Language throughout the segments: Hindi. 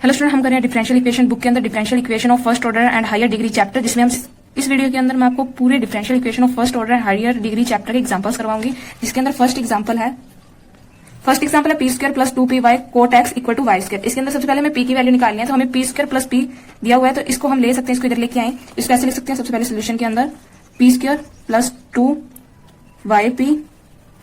हेलो स्टूडेंट, हम कर रहे हैं डिफरेंशियल इक्वेशन बुक के अंदर differential equation of first order and higher degree chapter, जिसमें हम इस वीडियो के अंदर मैं आपको पूरे differential equation of first order and higher degree chapter के एग्जांपल्स करवाऊंगी। जिसके अंदर फर्स्ट एग्जांपल है p square plus 2py cot x equal to y square. इसके अंदर सबसे पहले हमें पी की वैल्यू निकालनी है, तो हमें पी स्क्वायर प्लस पी दिया हुआ है, तो इसको हम ले सकते हैं, इसको इधर लेके आए। इसको ऐसे लिख सकते हैं सबसे पहले सोल्यूशन के अंदर p square plus 2yp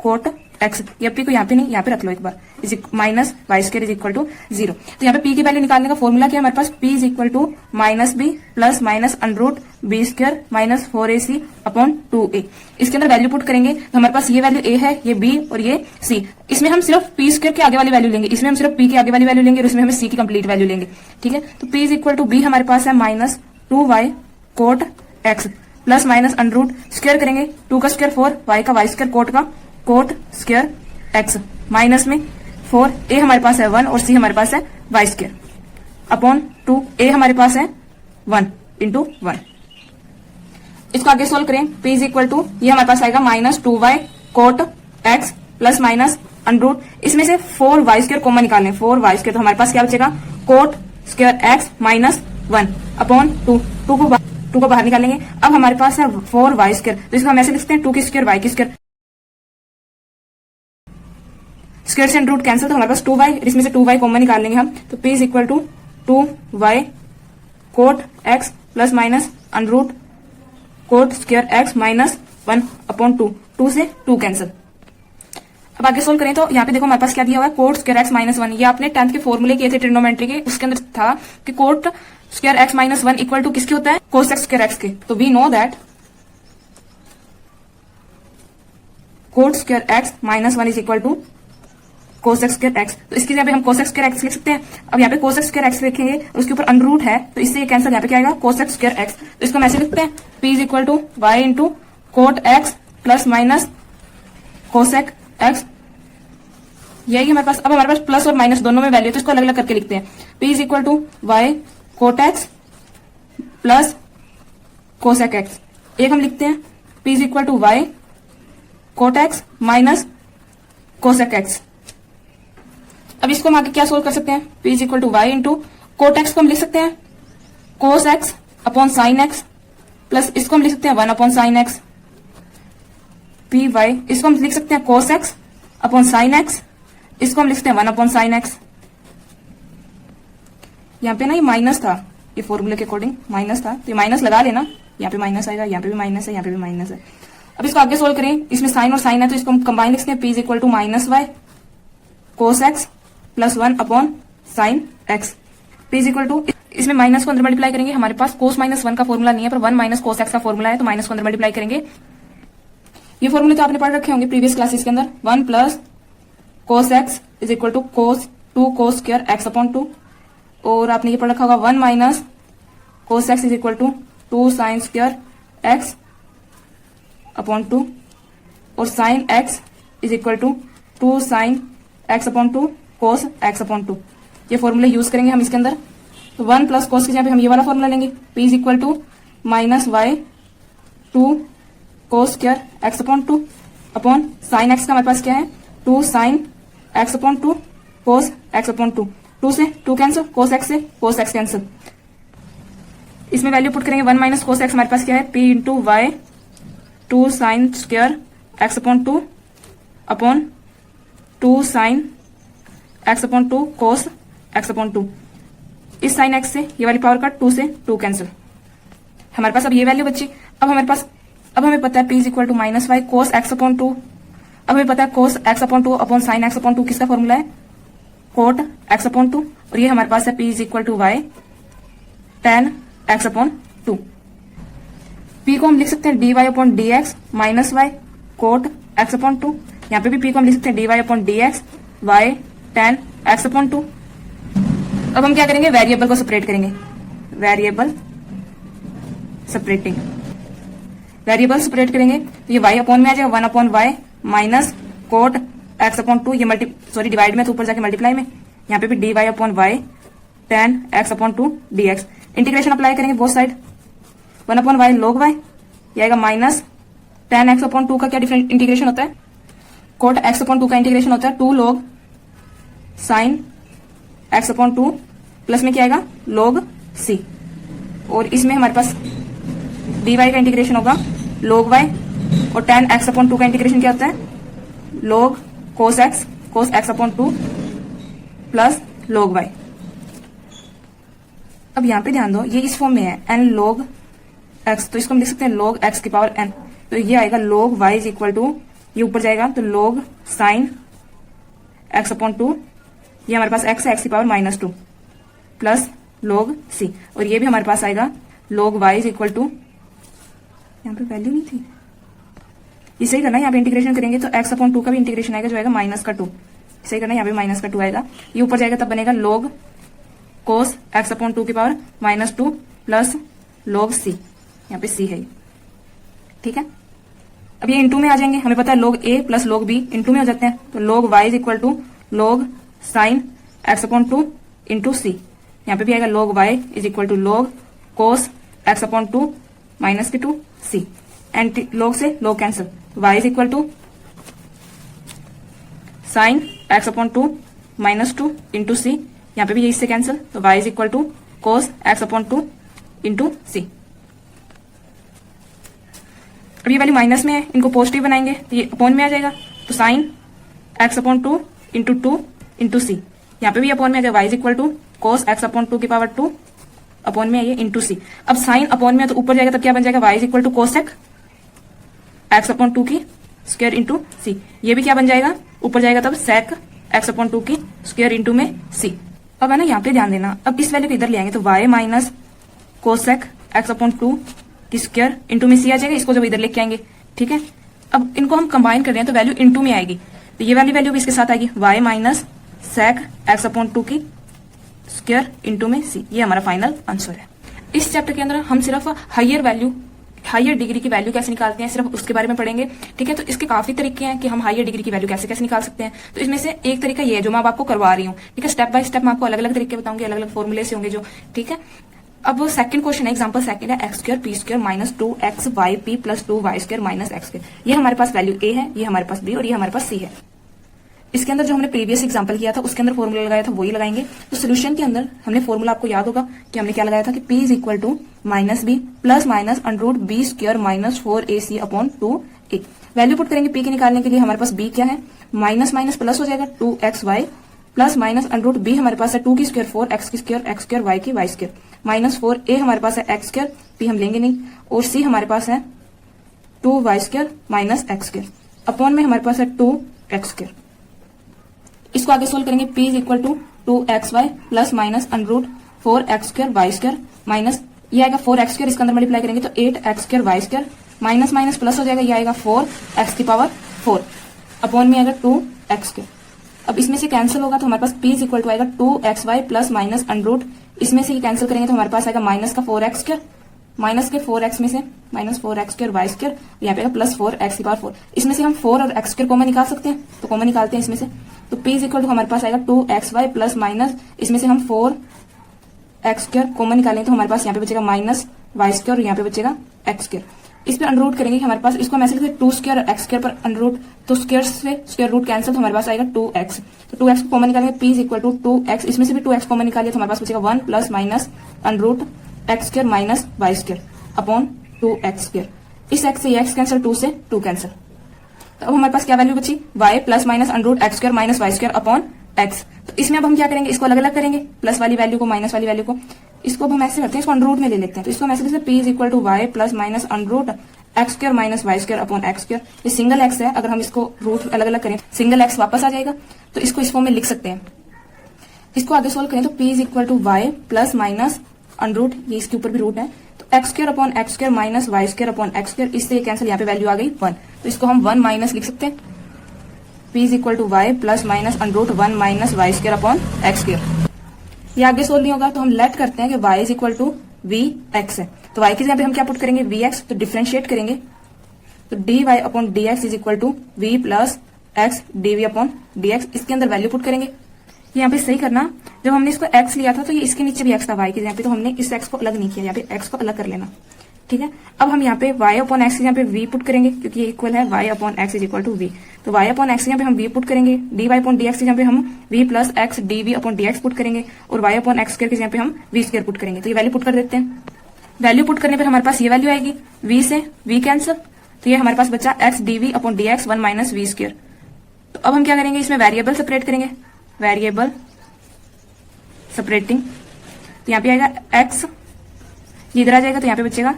cot x, ये पी को यहाँ पे नहीं, यहाँ पे रख लो एक बार, is minus y square is equal to 0। तो यहाँ पे पी की वैल्यू निकालने का फॉर्मूला क्या है हमारे पास, p is equal to minus b plus minus under root b square minus 4ac upon 2a। इसके अंदर वैल्यू पुट करेंगे तो हमारे पास ये वैल्यू a है, ये b और ये c। इसमें हम सिर्फ पी स्क्वायर के आगे वाली वैल्यू लेंगे, इसमें हम सिर्फ p के आगे वाली वैल्यू लेंगे और इसमें हमें c की कंप्लीट वैल्यू लेंगे। ठीक है, तो p is equal to b हमारे पास है minus 2y cot x plus minus under root square करेंगे 2 का स्क्वायर 4, y का वाई स्क्वायर कोट का कोट स्क्वायर एक्स माइनस में 4a हमारे पास है 1 और c हमारे पास है वाई स्क्वायर अपॉन 2a हमारे पास है 1 इंटू 1। इसको आगे सोल्व करें, p इज इक्वल टू ये हमारे पास आएगा minus 2y cot x plus minus under root, इसमें से 4y स्क्वायर कॉमन निकालने, 4y स्क्वायर, तो हमारे पास क्या बचेगा coat square x minus 1 upon 2 को बाहर निकालेंगे। अब हमारे पास है 4y स्क्वायर, तो इसको हम ऐसे लिखते हैं 2 की स्क्वायर y की स्क्वायर, स्क्वायर से रूट कैंसिल, तो हमारे पास 2y, इसमें से 2y कॉमन निकाल लेंगे हम, तो p is equal to 2y cot x plus minus under root cot square x minus 1 upon 2 से 2 कैंसिल। अब आगे सोल्व करें तो यहाँ पे देखो हमारे पास क्या दिया हुआ है कोट स्क्वायर x माइनस 1। ये आपने 10th के फॉर्मूले किए थे ट्रिग्नोमेट्री के, उसके अंदर था कि cot square x minus 1 equal to किसके होता है, कोस एक्स स्क्वायर x के। तो we know that cot square x minus 1 is equal to cos x square x, तो इसके यहाँ पे हम कोस एक्स स्क्वायर एक्स लिख सकते हैं। अब यहाँ पे कोस एक्स स्क्वायर एक्स लिखेंगे और उसके ऊपर अंडररूट है, तो इससे ये कैंसिल, यहाँ पे क्या आएगा कोस एक्स स्क्वायर एक्स, तो इसको हम ऐसे लिखते हैं p is equal to y into cot x plus minus cosec x, यही हमारे पास। अब हमारे पास प्लस और माइनस दोनों में वैल्यू है, तो इसको अलग अलग करके लिखते हैं, p is equal to y cot x plus cosec x. एक हम लिखते हैं p is equal to y cot x minus cosec x. अब इसको हम आगे क्या सोल्व कर सकते हैं, p is equal to y into cot x को हम लिख सकते हैं cos x upon sine x, plus इसको हम लिख सकते हैं 1 upon sine x, p y, इसको हम लिख सकते हैं cos x upon sine x, इसको हम लिख सकते हैं 1 अपॉन साइन एक्स। यहाँ पे ना ये माइनस था, ये फॉर्मूले के अकॉर्डिंग माइनस था, तो ये माइनस लगा लेना, यहाँ पे माइनस आएगा, यहाँ पे भी माइनस है, यहाँ पे भी माइनस है। अब इसको आगे सोल्व करें, इसमें साइन और साइन है, तो इसको हम कंबाइन लिख सकते हैं p is equal to minus y cos x plus 1 upon sine x, p is equal to, इसमें माइनस को अंदर मल्टीप्लाई करेंगे, हमारे पास कोस माइनस 1 का फॉर्मूला नहीं है, पर 1 माइनस कोस एक्स का फॉर्मूला है, तो माइनस को अंदर मल्टीप्लाई करेंगे। ये फॉर्मूले तो आपने पढ़ रखे होंगे प्रीवियस क्लासेस के अंदर, 1 plus cos x is equal to cos 2 cos square x upon 2, और आपने ये पढ़ रखा होगा 1 minus cos x is equal to 2 sine square x upon 2, और sine x is equal to 2 sine x upon 2 cos x upon 2। ये फॉर्मूले यूज करेंगे हम इसके अंदर, तो 1 प्लस कोस के जगह पे हम ये वाला फॉर्मूला लेंगे, p is equal to minus y 2 cos square x upon 2 upon sine x का हमारे पास क्या है 2 sine x upon 2 cos x upon 2, 2 से 2 कैंसिल, कोस एक्स से कोस एक्स कैंसिल। इसमें वैल्यू पुट करेंगे 1 माइनस कोस एक्स हमारे पास क्या है p into y 2 sine square x upon 2 upon 2 sine x upon 2 cos x upon 2। इस साइन एक्स से ये वाली पावर कट, 2 से 2 कैंसिल, हमारे पास अब ये वैल्यू बची। अब हमें पता है p is equal to minus y cos x upon 2, अब हमें पता है cos x upon 2 upon sine x upon 2 किसका फॉर्मूला है कोट एक्स अपॉन 2, और ये हमारे पास है p is equal to y tan x upon 2। p को हम लिख सकते हैं dy upon D x minus y cot x upon 2, यहाँ पे भी p को हम लिख सकते हैं dy upon D x y tan x upon 2। अब हम क्या करेंगे, वेरिएबल को सेपरेट करेंगे, वेरिएबल सेपरेटिंग, वेरिएबल सेपरेट करेंगे तो ये y अपॉन में आ जाएगा 1 upon y minus cot x upon 2, ये डिवाइड में तो ऊपर जाके मल्टीप्लाई में, यहाँ पे भी dy upon y tan x upon 2 dx। Integration apply करेंगे both side, 1 upon y log y, ये आएगा माइनस tan एक्स अपॉन 2 का क्या डिफरेंट इंटीग्रेशन होता है, कोट एक्स अपॉन 2 का इंटीग्रेशन होता है 2 log sign x upon 2 plus में क्या आएगा log c, और इसमें हमारे पास dy का इंटीग्रेशन होगा log y, और tan x अपॉन 2 का इंटीग्रेशन क्या होता है log cos x upon 2 plus log y। अब यहां पे ध्यान दो, ये इस फॉर्म में है n log x, तो इसको हम लिख सकते हैं log x की पावर n, तो ये आएगा log y is equal to, ये ऊपर जाएगा तो log sin x अपॉन 2, ये हमारे पास x है x की पावर -2 प्लस log c, और ये भी हमारे पास आएगा log y is equal to, यहाँ पे वैल्यू नहीं थी, ये सही करना है, यहाँ पे इंटीग्रेशन करेंगे तो x अपॉन 2 का भी इंटीग्रेशन आएगा जो आएगा -2, सही करना है, यहाँ पे -2 आएगा, ये ऊपर जाएगा तब बनेगा log cos x अपॉन 2 की पावर -2 प्लस log c, यहाँ पे c है, ठीक है। अब ये इंटू में आ जाएंगे, हमें पता है log a plus log b into में हो जाते हैं, तो log y is equal to log sin x upon 2 into c, यहाँ पे भी आएगा log y is equal to log cos x upon 2 -2 c, and log से log cancel, y is equal to sin x upon 2 -2 into c, यहाँ पे भी इससे कैंसिल, तो y is equal to cos x upon 2 into c। अब ये वैल्यू माइनस में है, इनको पॉजिटिव बनाएंगे तो ये अपॉन में आ जाएगा, तो sine x upon 2 into 2 into c, यहाँ पे भी अपॉन में आ जाएगा, y is equal to cos x upon 2 की पावर 2 अपॉन में आइए इंटू सी। अब साइन अपॉन में है तो ऊपर जाएगा तब क्या बन जाएगा, y is equal to cosec x upon 2 की स्क्वायर इंटू सी, ये भी क्या बन जाएगा, ऊपर जाएगा तब sec x अपॉन 2 की स्क्वायर इंटू में सी। अब है ना यहाँ पे ध्यान देना, अब इस वैल्यू को इधर ले आएंगे तो y minus cosec x upon 2 की स्क्वायर इंटू में सी आ जाएगा, इसको जब इधर लेके आएंगे, ठीक है। अब इनको हम कंबाइन कर रहे हैं तो वैल्यू इंटू में आएगी, तो ये वाली वैल्यू भी इसके साथ आएगी, y minus sec x upon 2 की स्क्वायर इंटू में सी, ये हमारा फाइनल आंसर है। इस चैप्टर के अंदर हम सिर्फ हायर डिग्री की वैल्यू कैसे निकालते हैं, सिर्फ उसके बारे में पढ़ेंगे, ठीक है। तो इसके काफी तरीके हैं कि हम हायर डिग्री की वैल्यू कैसे कैसे निकाल सकते हैं, तो इसमें से एक तरीका ये है जो मैं आपको करवा रही हूँ, ठीक है। स्टेप बाय स्टेप मैं आपको अलग अलग तरीके बताऊंगी, अलग अलग फॉर्मूले से होंगे जो, ठीक है। अब सेकंड क्वेश्चन है, एग्जांपल सेकंड है, x square p square minus 2x y p plus 2y square minus x square, ये हमारे पास वैल्यू a है, ये हमारे पास b और ये हमारे पास c है। इसके अंदर जो हमने प्रीवियस एग्जांपल किया था उसके अंदर फॉर्मूला लगाया था वही लगाएंगे। तो सोल्यूशन के अंदर हमने फॉर्मूला आपको याद होगा कि हमने क्या लगाया था कि p is equal to minus b plus minus under b square minus 4ac upon 2a। Value put करेंगे p के निकालने के लिए, हमारे पास b क्या है, माइनस माइनस प्लस हो जाएगा 2xy plus minus under B हमारे पास है 2 की स्क्वायर 4x की स्क्वायर x स्क्वायर y की y स्क्वायर माइनस 4a हमारे पास है x स्क्वायर, p हम लेंगे नहीं, और c हमारे पास है 2y square minus x square upon में हमारे पास है 2x स्क्वायर। इसको आगे सोल्व करेंगे, p is equal to 2xy plus minus under 4x square y square minus ये आएगा 4x स्क्वायर, इसके अंदर मल्टीप्लाई करेंगे तो 8x square y square minus minus plus हो जाएगा, ये आएगा 4x की पावर 4 अपॉन में आएगा 2x स्क्वायर। अब इसमें से कैंसिल होगा तो हमारे पास p इज इक्वल टू आएगा 2xy प्लस माइनस अंडर, इसमें से ये कैंसिल करेंगे तो हमारे पास आएगा माइनस का 4x स्क्वायर, माइनस के 4x में से minus 4x square y square, यहाँ पे प्लस 4x की पावर 4, इसमें से हम 4 और x स्क्वायर कॉमन निकाल सकते हैं, तो कॉमन निकालते हैं इसमें से, तो p इज इक्वल टू हमारे पास आएगा 2xy प्लस माइनस इसमें से हम 4x स्क्वायर कॉमन निकालेंगे तो हमारे पास यहाँ पे बचेगा माइनस y स्क्वायर और यहाँ पे बचेगा x स्क्वायर। इस पर अंडर रूट करेंगे हमारे पास, इसको हम ऐसे लिखते हैं 2 स्क्वायर और x स्क्वायर पर अंडर रूट, तो स्क्वायर से स्क्वायर रूट कैंसिल तो हमारे पास आएगा 2x, तो 2x को कॉमन निकालेंगे, p is equal to 2x, इसमें से भी 2x कॉमन निकालिए तो हमारे पास बचेगा 1 plus minus under root x square minus y square upon 2x square. इस x से ये x कैंसिल, 2 से 2 कैंसिल, तो अब हमारे पास क्या वैल्यू बची, y plus minus under root x square minus y square upon x। तो इसमें अब हम क्या करेंगे, इसको अलग अलग करेंगे, प्लस वाली वैल्यू को माइनस वाली वैल्यू को, इसको अब हम ऐसे करते हैं, इसको अंडर रूट में ले लेते हैं, तो इसको हम ऐसे लिखते हैं p is equal to y plus minus under root x square minus y square upon x square. ये सिंगल x है, अगर हम इसको रूट अलग अलग करें सिंगल x वापस आ जाएगा, तो इसको इस फॉर्म में लिख सकते हैं। इसको आगे सोल्व करें तो p is equal to y plus minus under root, ये इसके ऊपर भी रूट है, तो x square upon x square minus y square upon x square, इससे कैंसिल, यहाँ पे वैल्यू आ गई 1, तो इसको हम 1 माइनस लिख सकते हैं, p is equal to y plus minus under root 1 minus y square upon x square. ये आगे सोल्व नहीं होगा तो हम लेट करते हैं कि y is equal to vx है, तो y की जगह पे हम क्या पुट करेंगे, vx, तो डिफरेंशिएट करेंगे तो dy upon dx is equal to v plus x dv upon dx, इसके अंदर वैल्यू पुट करेंगे। यहाँ पे सही करना, जब हमने इसको x लिया था तो ये इसके नीचे भी x था y की जगह पे, तो हमने इस x को अलग नहीं किया, यहाँ पे x को अलग कर लेना, ठीक है। अब हम यहाँ पे y अपॉन एक्स यहाँ पे v पुट करेंगे, क्योंकि ये इक्वल है y upon x is equal to v। तो y अपॉन एक्स यहाँ पे हम v पुट करेंगे, dy अपॉन dx यहाँ पे हम v plus x dv upon dx put करेंगे, और y अपॉन एक्स स्क्वायर के यहाँ पे हम v स्क्वायर पुट करेंगे। तो ये वैल्यू पुट कर देते हैं। वैल्यू पुट करने पर हमारे पास ये वैल्यू आएगी, v से v कैंसिल, तो ये हमारे पास बचा x dv upon dx 1 minus v square. तो अब हम क्या करेंगे, इसमें वेरिएबल सेपरेट करेंगे, वेरिएबल सेपरेटिंग। तो यहाँ पे आएगा x, ये इधर आ जाएगा, तो यहाँ पे बचेगा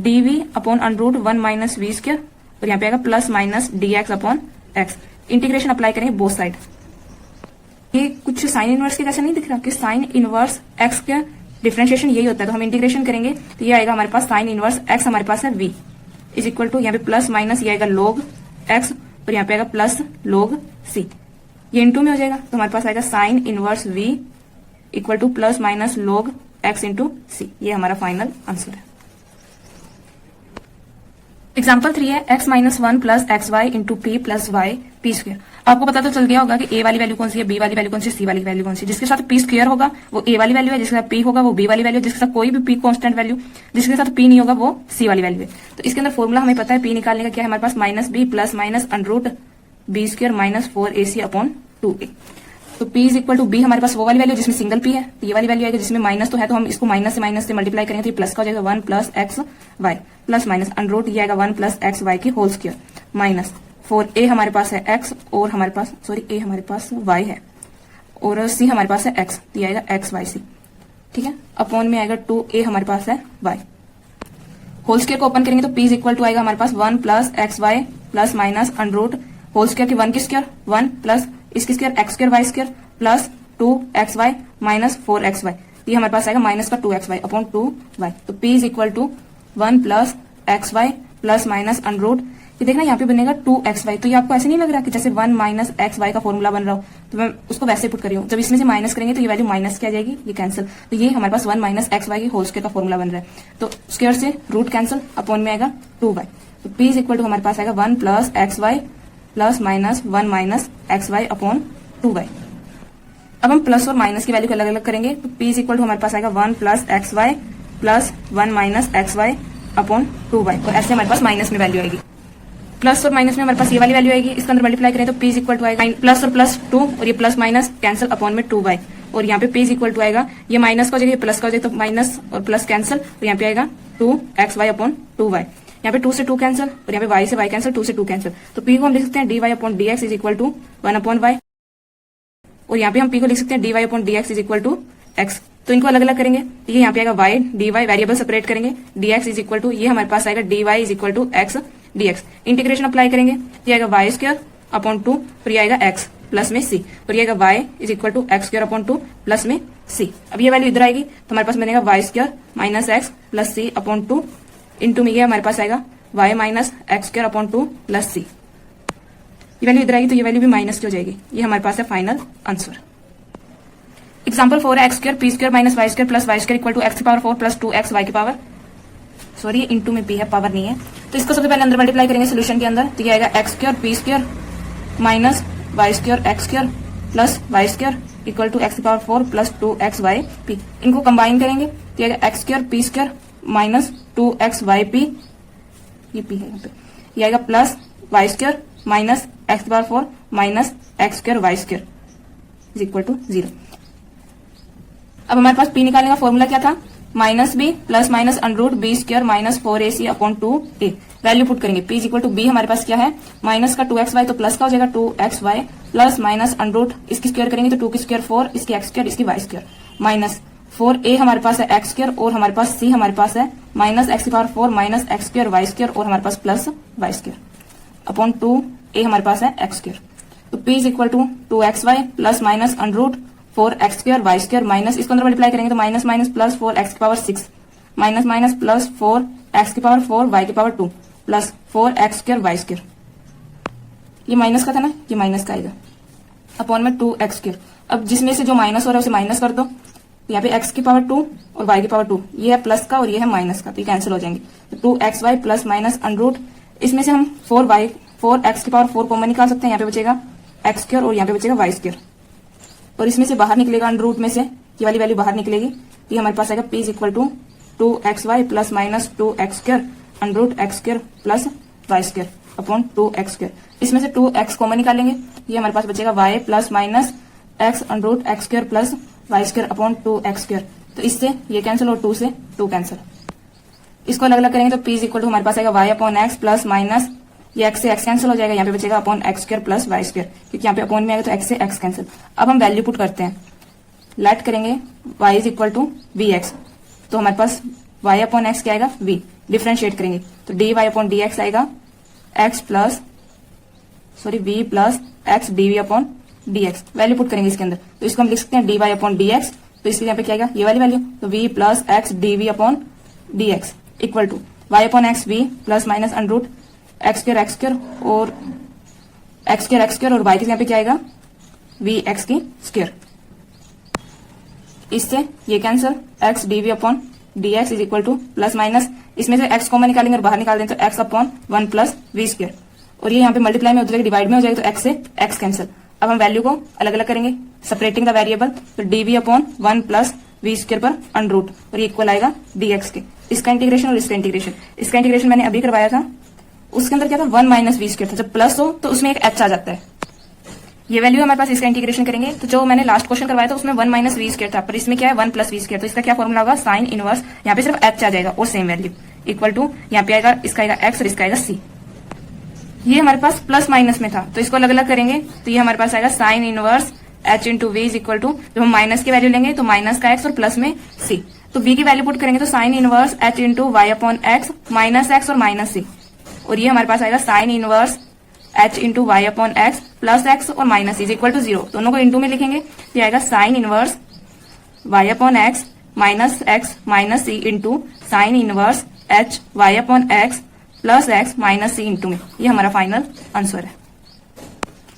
dv upon under root 1 minus v square, और यहाँ पे आएगा plus minus dx upon x। Integration apply करेंगे बोथ साइड। ये कुछ साइन इनवर्स के जैसा नहीं दिख रहा कि साइन इनवर्स x का डिफरेंशिएशन यही होता है, तो हम इंटीग्रेशन करेंगे तो ये आएगा हमारे पास साइन इनवर्स x हमारे पास है v इज इक्वल टू यहाँ पे प्लस माइनस ये आएगा log x, और यहाँ पे आएगा प्लस log c, ये इंटू में हो जाएगा, तो हमारे पास आएगा sine inverse v equal two plus minus log x into c। ये हमारा फाइनल आंसर है। एग्जाम्पल 3 है x minus 1 plus x y into p plus y p square. आपको पता तो चल गया होगा कि a वाली वैल्यू कौन सी है, b वाली वैल्यू कौन सी है, c वाली वैल्यू कौन सी है। जिसके साथ p स्क्वायर होगा वो a वाली वैल्यू है, जिसके साथ p होगा वो b वाली वैल्यू है, जिसके साथ कोई भी p कांस्टेंट वैल्यू, जिसके साथ p नहीं होगा वो c वाली वैल्यू है। तो इसके अंदर फॉर्मूला हमें पता है p निकालने का क्या है हमारे पास, minus b plus minus under root b square minus 4ac upon 2a। तो p is equal to b हमारे पास वो वाली वैल्यू जिसमें सिंगल p है, तो ये वाली वैल्यू आएगी जिसमें माइनस तो है, तो हम इसको माइनस से मल्टीप्लाई करेंगे तो ये प्लस का हो जाएगा 1 plus x y plus minus under root ये आएगा 1 प्लस एक्स वाई की होल स्क्वायर माइनस 4a हमारे पास है x, और हमारे पास a हमारे पास y है, और c हमारे पास है x, तो ये आएगा एक्स वाई सी, ठीक है, अपॉन में आएगा 2a हमारे पास है y। होल स्क्वायर को ओपन करेंगे तो p इज इक्वल टू आएगा हमारे पास 1 plus x y plus minus under root whole square की 1 की स्क्वायर 1 प्लस इसकी square x square y square plus 2xy minus 4xy, ये हमारे पास आएगा माइनस का 2xy अपॉन 2y। तो p is equal to 1 plus xy plus minus under root, ये देखना यहाँ पे बनेगा 2xy। तो ये आपको ऐसे नहीं लग रहा कि जैसे 1 माइनस xy का फॉर्मूला बन रहा हो, तो मैं उसको वैसे पुट कर रही हूँ। जब इसमें से माइनस करेंगे तो ये वैल्यू माइनस क्या आ जाएगी, ये कैंसिल, तो ये हमारे पास 1 माइनस xy की होल स्क्वायर का फॉर्मूला बन रहा है। तो स्क्वायर से रूट कैंसिल, अपॉन में आएगा 2y। तो p इज इक्वल टू हमारे पास आएगा 1 plus xy plus minus 1 minus xy upon 2y। अब हम प्लस और माइनस की वैल्यू को अलग अलग करेंगे, तो p इज इक्वल टू हमारे पास आएगा 1 plus xy plus 1 minus xy upon 2y, और ऐसे हमारे पास माइनस में वैल्यू आएगी। प्लस और माइनस में हमारे पास ये वाली वैल्यू आएगी, इसके अंदर मल्टीप्लाई करें तो p इज इक्वल टू आएगा प्लस और प्लस 2, और ये प्लस माइनस कैंसिल अपॉन में 2y, और यहाँ पे p इज इक्वल टू आएगा ये माइनस का हो जाएगा, ये प्लस का हो जाएगा, तो माइनस और प्लस कैंसिल, और यहाँ पे आएगा 2xy अपॉन 2y। यहाँ पे 2 से 2 कैंसिल, और यहाँ पे y से y कैंसिल, 2 से 2 कैंसिल, तो p को हम लिख सकते हैं dy upon dx is equal to 1 upon y, और यहाँ पे हम p को लिख सकते हैं dy upon dx is equal to x। तो इनको अलग अलग करेंगे, तो ये यहाँ पे आएगा y dy, वेरिएबल सेपरेट करेंगे, dx इज इक्वल टू ये हमारे पास आएगा dy is equal to x dx। Integration apply करेंगे, ये आएगा y स्क्वायर अपॉन 2, और ये आएगा x प्लस में c, और ये आएगा y is equal to x square upon 2 plus में c। अब ये वैल्यू इधर आएगी तो हमारे पास बनेगा y square minus x plus c upon 2 into में ये हमारे पास आएगा y minus x square upon 2 plus c। ये वैल्यू इधर आएगी तो ये वैल्यू भी माइनस की हो जाएगी। ये हमारे पास है फाइनल आंसर। एग्जाम्पल 4 है x square p square minus y square plus y square equal to x की पावर 4 प्लस 2x वाई की पावर, सॉरी इंटू में p है, पावर नहीं है। तो इसको सबसे पहले अंदर मल्टीप्लाई करेंगे सोल्यूशन के अंदर, तो ये आएगा x square p square minus y square x square plus y square equal to x की पावर 4 प्लस 2xy p। इनको कंबाइन करेंगे तो ये आएगा x square p square minus 2xy p, ये p है यहाँ पे, ये आएगा plus y square minus x की power 4 minus x square y square is equal to 0। अब हमारे पास p निकालने का फॉर्मूला क्या था, minus b plus minus under root b square minus 4ac upon 2a। Value put करेंगे, p is equal to b हमारे पास क्या है, माइनस का 2xy तो प्लस का हो जाएगा 2xy प्लस माइनस अंडरूट इसकी स्क्वायर करेंगे तो 2 की स्क्वायर 4, इसकी x स्क्वायर इसकी y स्क्वायर माइनस 4a हमारे पास है x स्क्वायर, और हमारे पास c हमारे पास है माइनस एक्स की power 4 minus x square y square, और हमारे पास plus y square upon 2a हमारे पास है x स्क्वायर। तो p is equal to 2xy plus minus under root 4x square y square minus इसको अंदर मल्टीप्लाई करेंगे तो माइनस माइनस प्लस 4x की power 6 minus minus plus 4x की पावर 4 y की power 2 plus 4x square y square, ये माइनस का था ना, ये माइनस का आएगा अपॉन में 2x स्क्वायर। अब जिसमें से जो माइनस हो रहा है उसे माइनस कर दो, तो यहाँ पे x की पावर 2 और y की पावर 2, ये है प्लस का और ये है माइनस का, तो ये कैंसिल हो जाएंगे। तो 2xy प्लस माइनस अंडरूट, इसमें से हम 4x की पावर 4 कॉमन निकाल सकते हैं, यहाँ पे बचेगा x स्क्वायर और यहाँ पे बचेगा y स्क्वायर, और इसमें से बाहर निकलेगा अंडर रूट में से ये वाली वैल्यू बाहर निकलेगी, तो ये हमारे पास आएगा p is equal to 2xy plus minus 2x square under root x square plus y square upon 2x square. इसमें से 2x कॉमन निकालेंगे, ये हमारे पास बचेगा y plus minus x under root x square plus y square upon 2x square. तो इससे ये कैंसिल और 2 से 2 कैंसिल। इसको अलग अलग करेंगे तो p इक्वल टू हमारे पास आएगा y upon x plus minus ये x से x कैंसिल हो जाएगा, यहाँ पे बचेगा upon x square plus y square, क्योंकि यहाँ पे अपॉन में आएगा तो x से x कैंसिल। अब हम वैल्यू पुट करते हैं, लेट करेंगे y is equal to vx, तो हमारे पास y अपॉन एक्स क्या आएगा v, डिफ्रेंशिएट करेंगे तो dy अपॉन dx आएगा x plus v plus x dv upon dx। Value put करेंगे इसके अंदर तो इसको हम लिख सकते हैं dy अपॉन dx, तो इसके यहाँ पे क्या आएगा ये वाली वैल्यू, तो v plus x dv upon dx equal to y upon x v plus minus under root x square और x स्क्वायर और y के यहाँ पे क्या आएगा v x की स्क्वायर। इससे ये cancel x dv upon dx is equal two plus minus इसमें से x कॉमन निकालेंगे और बाहर निकाल देंगे तो x upon 1 plus v square, और ये यहाँ पे मल्टीप्लाई में हो जाएगा डिवाइड में हो जाएगा तो x से x कैंसिल। अब हम वैल्यू को अलग अलग करेंगे, सेपरेटिंग द वेरिएबल, तो dv upon 1 plus v square पर अंडर रूट और ये इक्वल आएगा dx के। इसका इंटीग्रेशन और इसका इंटीग्रेशन मैंने अभी करवाया था, उसके अंदर क्या था 1 माइनस वी स्क्वायर था, जब प्लस हो तो उसमें एक h आ जाता है। ये वैल्यू हमारे पास इसका इंटीग्रेशन करेंगे तो जो मैंने लास्ट क्वेश्चन करवाया था उसमें 1 माइनस वी स्क्वायर था, पर इसमें क्या है 1 प्लस वी स्क्वायर, तो इसका क्या फॉर्मूला होगा साइन इनवर्स, यहाँ पे सिर्फ h आ जाएगा और सेम वैल्यू इक्वल टू यहाँ पे आएगा इसका आएगा x और इसका आएगा c। ये हमारे पास प्लस माइनस में था तो इसको अलग अलग करेंगे तो ये हमारे पास आएगा sine inverse h into V is equal to, जब हम माइनस की वैल्यू लेंगे तो माइनस का x और प्लस में c, तो v की वैल्यू पुट करेंगे तो sine inverse h into y upon x minus x और माइनस c, और ये हमारे पास आएगा sine inverse h into y upon x plus x और माइनस इज इक्वल टू 0, दोनों को इंटू में लिखेंगे तो ये आएगा sine inverse y upon x minus c into sine inverse h y upon x plus x minus c into में। ये हमारा फाइनल आंसर है।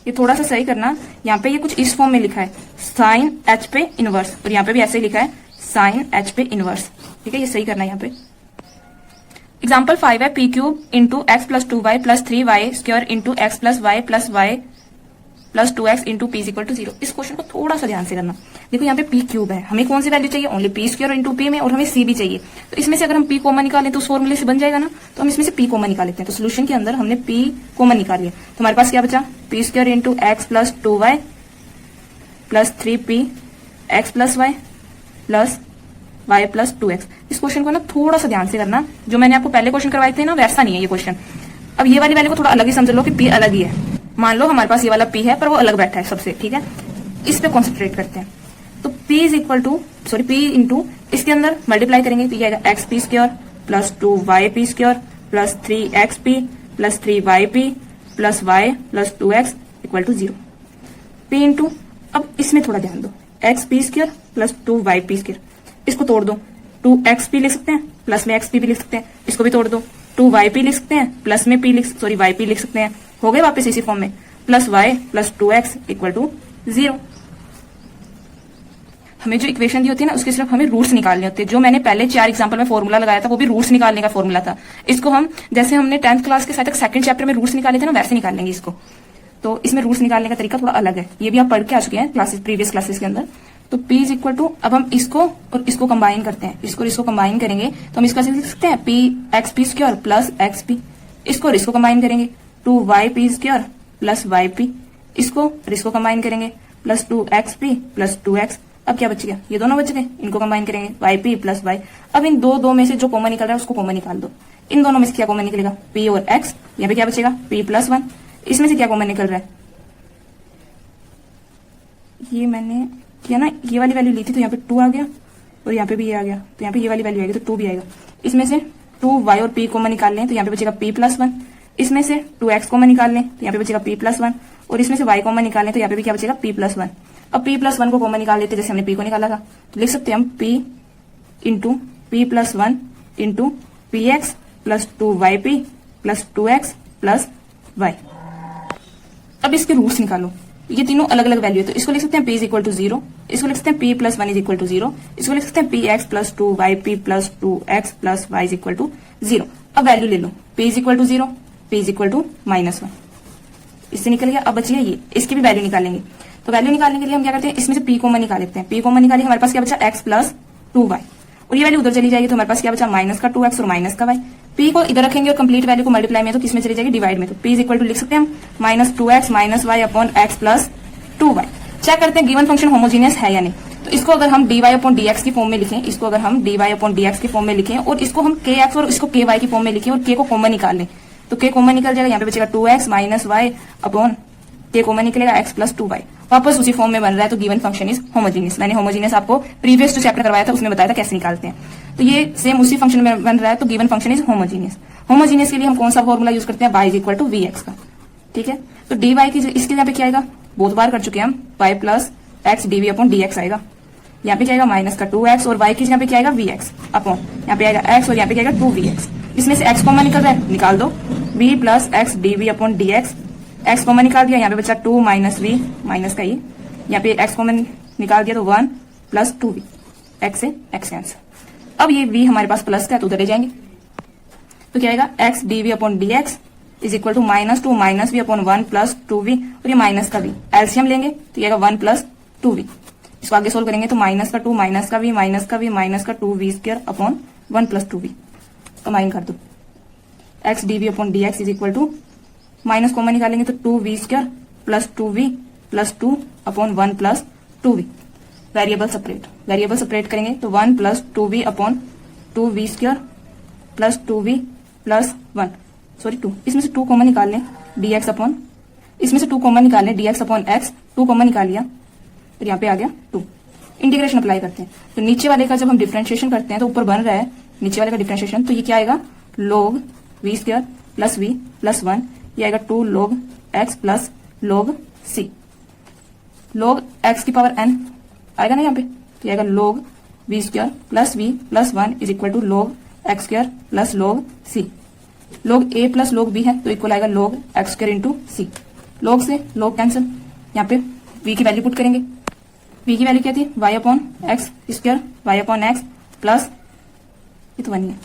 ये थोड़ा सा सही करना, यहाँ पे ये कुछ इस फॉर्म में लिखा है साइन h पे इनवर्स, और यहाँ पे भी ऐसे ही लिखा है साइन h पे इनवर्स, ठीक है, ये सही करना है यहाँ पे। एग्जाम्पल 5 है P cube into x plus 2y plus 3y square into x plus y plus y plus 2x into P equal to 0। इस क्वेश्चन को थोड़ा सा ध्यान से करना। देखो यहाँ पे पी क्यूब है, हमें कौन सी वैल्यू चाहिए, only P square into P में, और हमें सी भी चाहिए, तो इसमें से अगर हम पी कॉमन निकालें तो उस फॉर्मूले से बन जाएगा ना, तो हम इसमें से पी कॉमन निकाल लेते हैं। तो सोल्यूशन के अंदर हमने पी कॉमन निकाल लिया तो हमारे पास क्या बचा P square into x plus 2y plus 3p x plus y plus y plus 2x। इस क्वेश्चन को ना थोड़ा सा ध्यान से करना, जो मैंने आपको पहले क्वेश्चन करवाए थे ना वैसा नहीं है ये क्वेश्चन। अब ये वाली वैल्यू को थोड़ा अलग ही समझ लो कि p अलग ही है, मान लो हमारे पास ये वाला p है पर वो अलग बैठा है सबसे, ठीक है, इस पे कॉन्सेंट्रेट करते हैं। तो p is equal to p into इसके अंदर मल्टीप्लाई करेंगे तो ये आएगा x P square plus 2y p square plus 3xp plus 3yp plus y plus 2x equal to 0। p into अब इसमें थोड़ा ध्यान दो, x P square plus 2y p square, इसको तोड़ दो 2xp लिख सकते हैं प्लस में xp भी लिख सकते हैं, इसको भी तोड़ दो 2yp लिख सकते हैं प्लस में yp लिख सकते हैं, हो गए वापस इसी फॉर्म में, plus y plus 2x equal to 0। हमें जो इक्वेशन दी होती है ना उसके सिर्फ हमें रूट्स निकालने होते हैं। जो मैंने पहले 4 एग्जांपल में फॉर्मूला लगाया था वो भी रूट्स निकालने का फॉर्मूला था। इसको हम जैसे हमने 10th क्लास के साथ सेकंड चैप्टर में रूट्स निकाले थे ना वैसे निकाल लेंगे इसको। तो इसमें रूट्स निकालने का तरीका थोड़ा अलग है, ये भी आप पढ़ के आ चुके हैं प्रीवियस क्लासेस के अंदर। तो p इज इक्वल टू, अब हम इसको और इसको कंबाइन करते हैं, इसको और इसको कंबाइन करेंगे तो हम इसको ऐसे लिख सकते हैं p x P square plus x P, इसको और इसको कंबाइन करेंगे 2y p square plus y P, इसको और इसको कंबाइन करेंगे प्लस 2xp प्लस 2x। अब क्या बच गया, ये दोनों बच गए, इनको कंबाइन करेंगे yp प्लस y। अब इन दो में से जो कॉमन निकल रहा है उसको कॉमन निकाल दो। इन दोनों में से क्या कॉमन निकलेगा p और x, यहाँ पे क्या बचेगा p प्लस 1। इसमें से क्या कॉमन निकल रहा है, ये मैंने किया ना, ये वाली वैल्यू ली थी तो यहाँ पे 2 आ गया और यहाँ पे भी ये आ गया, तो यहाँ पे ये वाली वैल्यू आएगी तो 2 भी आएगा। इसमें से 2y और p कॉमन निकाल लें तो यहाँ पे बचेगा p प्लस 1। इसमें से 2x कॉमन निकाल लें तो यहाँ पे बचेगा p प्लस 1, और इसमें से y कॉमन निकाल लें तो यहाँ पे भी क्या बचेगा p प्लस 1। अब p प्लस 1 को कॉमन निकाल लेते जैसे हमने p को निकाला था, तो लिख सकते हैं हम p into p plus 1 into p x plus 2yp plus 2x plus y। अब इसके रूट्स निकालो, ये तीनों अलग अलग वैल्यू है तो इसको लिख सकते हैं p इज इक्वल टू 0, इसको लिख सकते हैं p plus 1 is equal to 0, इसको लिख सकते हैं p x plus 2yp plus 2x plus y is equal to 0। अब वैल्यू ले लो, p is equal to 0, p is equal to -1, इससे निकल गया। अब बची है ये, इसकी भी वैल्यू निकालेंगे। तो वैल्यू निकालने के लिए हम क्या करते हैं, इसमें से p कॉमन निकाल लेते हैं। p कॉमन निकालेंगे, हमारे पास क्या बचा x प्लस 2y, और ये वैल्यू उधर चली जाएगी तो हमारे पास क्या बचा, माइनस का 2x और माइनस का y। p को इधर रखेंगे और कंप्लीट वैल्यू को मल्टीप्लाई में तो किसमें चली जाएगी, डिवाइड में। तो p इज इक्वल टू लिख सकते हैं हम minus 2x minus y upon x plus 2y। Check करते हैं गिवन फंक्शन होमोजीनियस है या नहीं। तो इसको अगर हम dy अपॉन dx की फॉर्म में लिखें, इसको अगर हम dy अपॉन dx की फॉर्म में लिखें और इसको हम kx और इसको ky की फॉर्म में लिखें और k को कॉमन निकाल लें तो k कॉमन निकल जाएगा, यहाँ पे बचेगा 2x minus y upon k common निकलेगा x प्लस 2y। वापस उसी फॉर्म में बन रहा है तो गिवन फंक्शन इज होमोजीनियस। मैंने होमोजीनियस आपको प्रीवियस जो चैप्टर करवाया था उसमें बताया था कैसे निकालते हैं। तो ये सेम उसी फंक्शन में बन रहा है तो given function is homogeneous. Homogeneous के लिए हम कौन सा फॉर्मूला यूज करते हैं, y is equal to vx का। ठीक है, तो dy की इसके यहाँ पे क्या आएगा, बहुत बार कर चुके हैं हम, y plus x dv upon dx आएगा। यहाँ पे क्या आएगा माइनस का 2x और y की यहाँ पे क्या आएगा vx अपॉन यहाँ पे आएगा x और यहाँ पे क्या आएगा 2vx। इसमें से x कॉमन निकल रहा है, निकाल दो, v plus x dv upon dx। x common निकाल दिया, यहाँ पे बचा 2 माइनस v माइनस का ये, यहाँ पे x कॉमन निकाल दिया तो 1 प्लस 2v, x से x कैंसिल। अब ये v हमारे पास प्लस का है तो उधर ले जाएंगे तो क्या आएगा x dv upon dx is equal to minus 2 minus v upon 1 plus 2v और ये माइनस का v, एलसीएम लेंगे तो ये आएगा 1 प्लस 2v। इसको आगे सोल्व करेंगे तो माइनस का 2 माइनस का v माइनस का v माइनस का 2v square upon 1 plus 2v combine कर दो। x dv upon dx is equal to minus common निकालेंगे तो 2v square plus 2v plus 2 upon 1 plus 2v। Variable separate करेंगे तो 1 plus 2v upon 2v square plus 2v plus 1 sorry 2, इसमें से 2 कॉमन निकाल लें dx अपॉन, इसमें से 2 कॉमन निकाल लें dx अपॉन x, 2 कॉमन निकाल लिया तो यहाँ पे आ गया 2। इंटीग्रेशन अप्लाई करते हैं तो नीचे वाले का जब हम डिफरेंशिएशन करते हैं तो ऊपर बन रहा है नीचे वाले का डिफरेंशिएशन, तो ये क्या आएगा log v square plus v plus 1, ये आएगा 2 log x plus log c। log x की पावर n आएगा ना यहाँ पे, तो आएगा log v square plus v plus 1 is equal to log x square plus log c। log a plus log b है तो इक्वल आएगा log x square into c। log से log कैंसिल, यहाँ पे v की वैल्यू पुट करेंगे, v की वैल्यू क्या थी y upon x square y upon x plus ये तो 1 है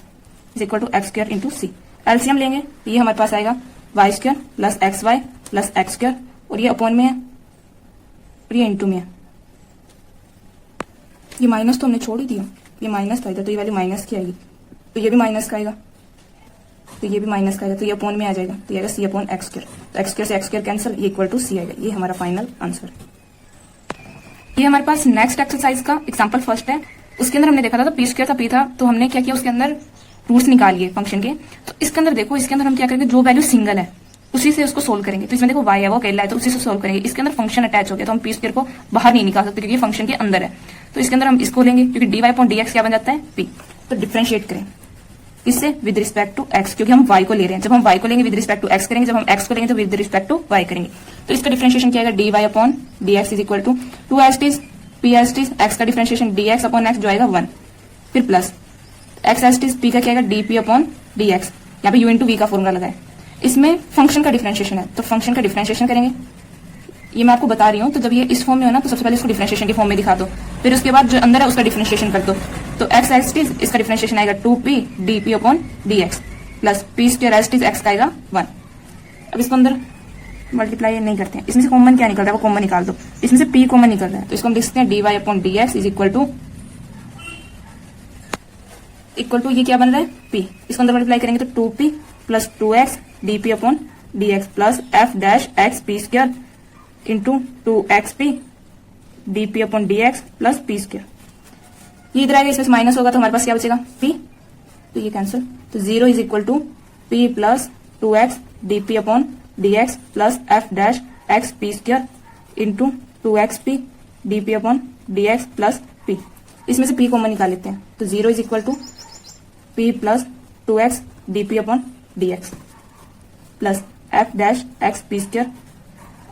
is equal to x square into C. LCM लेंगे तो ये हमारे पास आएगा y square plus x y plus x square और ये अपॉन में है और ये इंटू में है। ये माइनस तो हमने छोड़ ही दिया, ये माइनस था इधर तो ये वैल्यू माइनस की आएगी, तो ये भी माइनस का आएगा तो ये भी माइनस का आएगा तो ये अपॉन में आ जाएगा तो ये आएगा सी अपॉन एक्स स्क्वायर, तो एक्स स्क्वायर से एक्स स्क्वायर कैंसिल, ये इक्वल टू सी आएगा। ये हमारा फाइनल आंसर है। ये हमारे पास नेक्स्ट एक्सरसाइज का एग्जांपल फर्स्ट है, उसके अंदर हमने देखा था पी स्क्वायर था पी था, तो हमने क्या किया उसके अंदर रूट्स निकालिए फंक्शन के। तो इसके अंदर देखो, इसके अंदर हम क्या करेंगे, जो वैल्यू सिंगल है उसी से उसको सोल्व करेंगे। तो इसमें देखो y है वो अकेला है तो उसी से सोल्व करेंगे। इसके अंदर फंक्शन अटैच हो गया तो हम पी स्क्वायर को बाहर नहीं निकाल सकते क्योंकि ये फंक्शन के अंदर है। तो इसके अंदर हम इसको लेंगे क्योंकि dy अपॉन dx क्या बन जाता है p। तो डिफरेंशिएट करें इससे विद रिस्पेक्ट टू x, क्योंकि हम y को ले रहे हैं। जब हम y को लेंगे विद रिस्पेक्ट टू x करेंगे, जब हम x को लेंगे तो विद रिस्पेक्ट टू y करेंगे। तो इसका डिफरेंशिएशन क्या आएगा, dy upon dx is equal to 2 p x का डिफरेंशिएशन dx अपॉन x जो आएगा 1, फिर प्लस x p का क्या आएगा dp अपॉन dx। यहाँ पे u इंटू v का फॉर्मूला लगाए। इसमें फंक्शन का डिफरेंशिएशन है तो फंक्शन का डिफरेंशिएशन करेंगे। ये मैं आपको बता रही हूँ, तो जब ये इस फॉर्म में हो ना तो सबसे पहले इसको डिफरेंशिएशन की फॉर्म में दिखा दो, फिर उसके बाद जो अंदर है उसका डिफरेंशिएशन कर दो। तो x इसका डिफरेंशिएशन आएगा 2p dp upon dx plus p square x का आएगा 1। अब इसको अंदर मल्टीप्लाई नहीं करते हैं, इसमें से कॉमन क्या निकल रहा है वो कॉमन निकाल दो। इसमें से p कॉमन निकल रहा है तो इसको हम लिख सकते हैं dy upon dx is equal to ये क्या बन रहा है p। इसको अंदर मल्टीप्लाई करेंगे तो 2p plus 2x dp upon dx plus f dash x p square into 2xp dp upon dx plus p square. ये इधर आएगा, इसमें से माइनस होगा तो हमारे पास क्या बचेगा p, तो ये कैंसिल। तो 0 is equal to p plus 2x dp upon dx plus f dash x p square into 2xp dp upon dx plus p। इसमें से p कॉमन निकाल लेते हैं तो 0 is equal to p plus 2x dp upon dx plus f dash x p square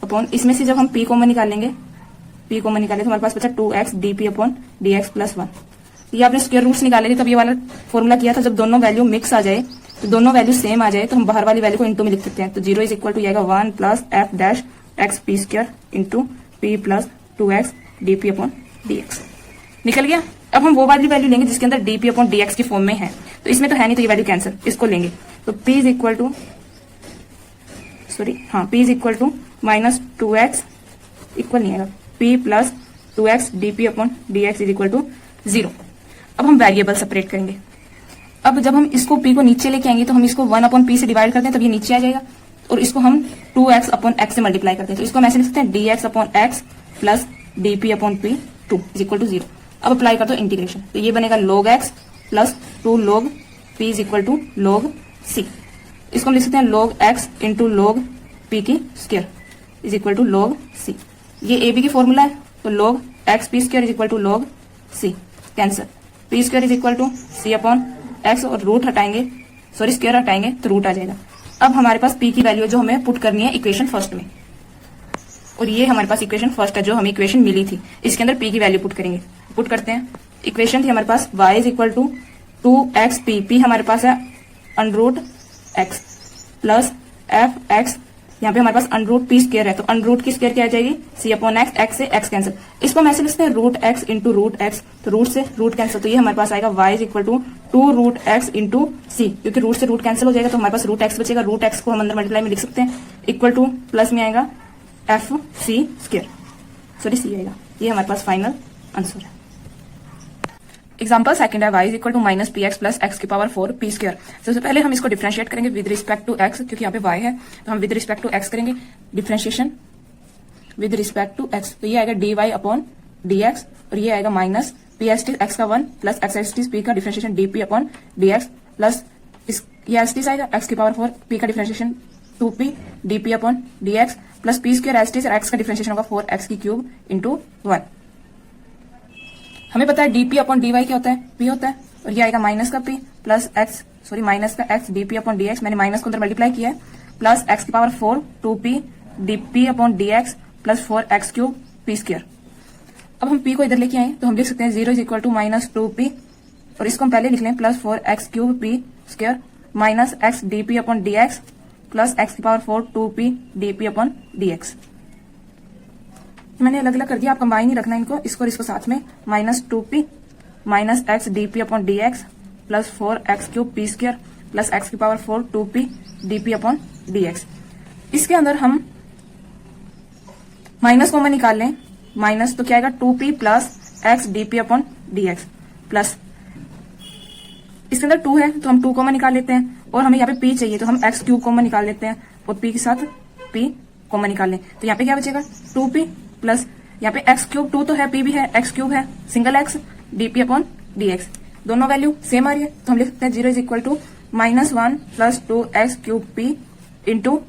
upon, इसमें से जब हम p कॉमन निकालेंगे p कॉमन निकाले तो हमारे पास बचा 2x dp upon dx plus 1। ये आपने स्क्वायर रूट्स निकाले थे तब ये वाला फॉर्मूला किया था। जब दोनों वैल्यू मिक्स आ जाए तो दोनों वैल्यू सेम आ जाए तो हम बाहर वाली वैल्यू को इंटू में लिख सकते हैं। तो 0 इज इक्वल टू आएगा 1 plus f dash x p square into p plus 2x dp upon dx निकल गया। अब हम वो वाली वैल्यू लेंगे जिसके अंदर dp अपॉन dx की फॉर्म में है, तो इसमें तो है नहीं तो ये वैल्यू कैंसिल, इसको लेंगे तो p is equal to minus 2x equal नहीं आएगा p plus 2x dp upon dx is equal to 0। अब हम वेरिएबल सेपरेट करेंगे। अब जब हम इसको p को नीचे लेके आएंगे तो हम इसको 1 अपॉन p से डिवाइड करते हैं, तब ये नीचे आ जाएगा, और इसको हम 2x अपॉन x से मल्टीप्लाई करते हैं, तो इसको हम ऐसे लिख सकते हैं dx upon x plus dp upon p 2 is equal to 0। अब अप्लाई कर दो इंटीग्रेशन, तो ये बनेगा log x plus 2 log p is equal to log c। इसको हम लिख सकते हैं log x into log p की square is equal to log c। ये a b की फॉर्मूला है, तो log x p square is equal to log c, cancel p square is equal to c upon x, और रूट हटाएंगे, सॉरी स्क्वायर हटाएंगे तो रूट आ जाएगा। अब हमारे पास p की वैल्यू जो हमें पुट करनी है इक्वेशन फर्स्ट में, और ये हमारे पास इक्वेशन फर्स्ट है जो हमें इक्वेशन मिली थी, इसके अंदर p की वैल्यू पुट करेंगे। पुट करते हैं, इक्वेशन थी हमारे पास y is equal to 2xp, p हमारे पास है under root x plus F x, यहाँ पे हमारे पास अंडरूट p स्क्वायर है, तो अंडरूट की स्क्वायर क्या आ जाएगी c अपॉन x, x से x कैंसिल, इसको हम ऐसे लिखते हैं root x into root x, तो रूट से रूट कैंसिल, तो ये हमारे पास आएगा y is equal to 2 root x into c, क्योंकि रूट से रूट कैंसिल हो जाएगा तो हमारे पास रूट x बचेगा, रूट x को हम अंदर मल्टीप्लाई में लिख सकते हैं, इक्वल टू प्लस में आएगा F C square, sorry C आएगा, ये हमारे पास फाइनल आंसर है। एग्जाम्पल सेकंड है y is equal to minus P x plus x की पावर 4 पी स्क्वायर। सबसे पहले हम इसको डिफरेंशिएट करेंगे विद रिस्पेक्ट टू x, क्योंकि यहाँ पे y है तो हम विद रिस्पेक्ट टू x करेंगे differentiation with respect to x, तो ये आएगा dy अपॉन dx, और ये आएगा minus p s t x का 1 plus x s t p का differentiation d upon dx plus ये एस टी आएगा x की पावर 4 p का differentiation 2p d upon dx plus P square s T और x का डिफरेंशिएशन होगा 4x की क्यूब इंटू 1। हमें पता है dp अपॉन dy क्या होता है, p होता है, और ये आएगा माइनस का p plus x, sorry minus का x dp अपॉन dx, मैंने माइनस को अंदर मल्टीप्लाई किया है, प्लस x की power 4 2p dp upon dx plus 4x cube p square. अब हम p को इधर लेके आए तो हम लिख सकते हैं 0 is equal to minus 2p, और इसको हम पहले लिख लें plus 4x cube p square minus x dp upon dx plus x की power 4 2p dp upon dx। मैंने अलग अलग कर दिया, आप कंबाइन ही रखना इनको, इसको और इसको साथ में, minus 2p minus x dp upon dx plus 4x cube p square plus x की power 4 2p dp upon dx। इसके अंदर हम माइनस कॉमन निकाल लें, माइनस तो क्या आएगा 2p plus x dp upon dx plus इसके अंदर 2 है तो हम 2 कॉमन निकाल लेते हैं, और हमें यहाँ पे p चाहिए तो हम x क्यूब कॉमन निकाल लेते हैं, और p के साथ p कॉमन निकाल लें, तो यहाँ पे क्या बचेगा 2p प्लस यहाँ पे x क्यूब 2 तो है, p भी है, x क्यूब है, single x dp upon dx, दोनों वैल्यू सेम आ रही है, तो हम लिख सकते हैं 0 is equal to minus 1 plus 2x cube p into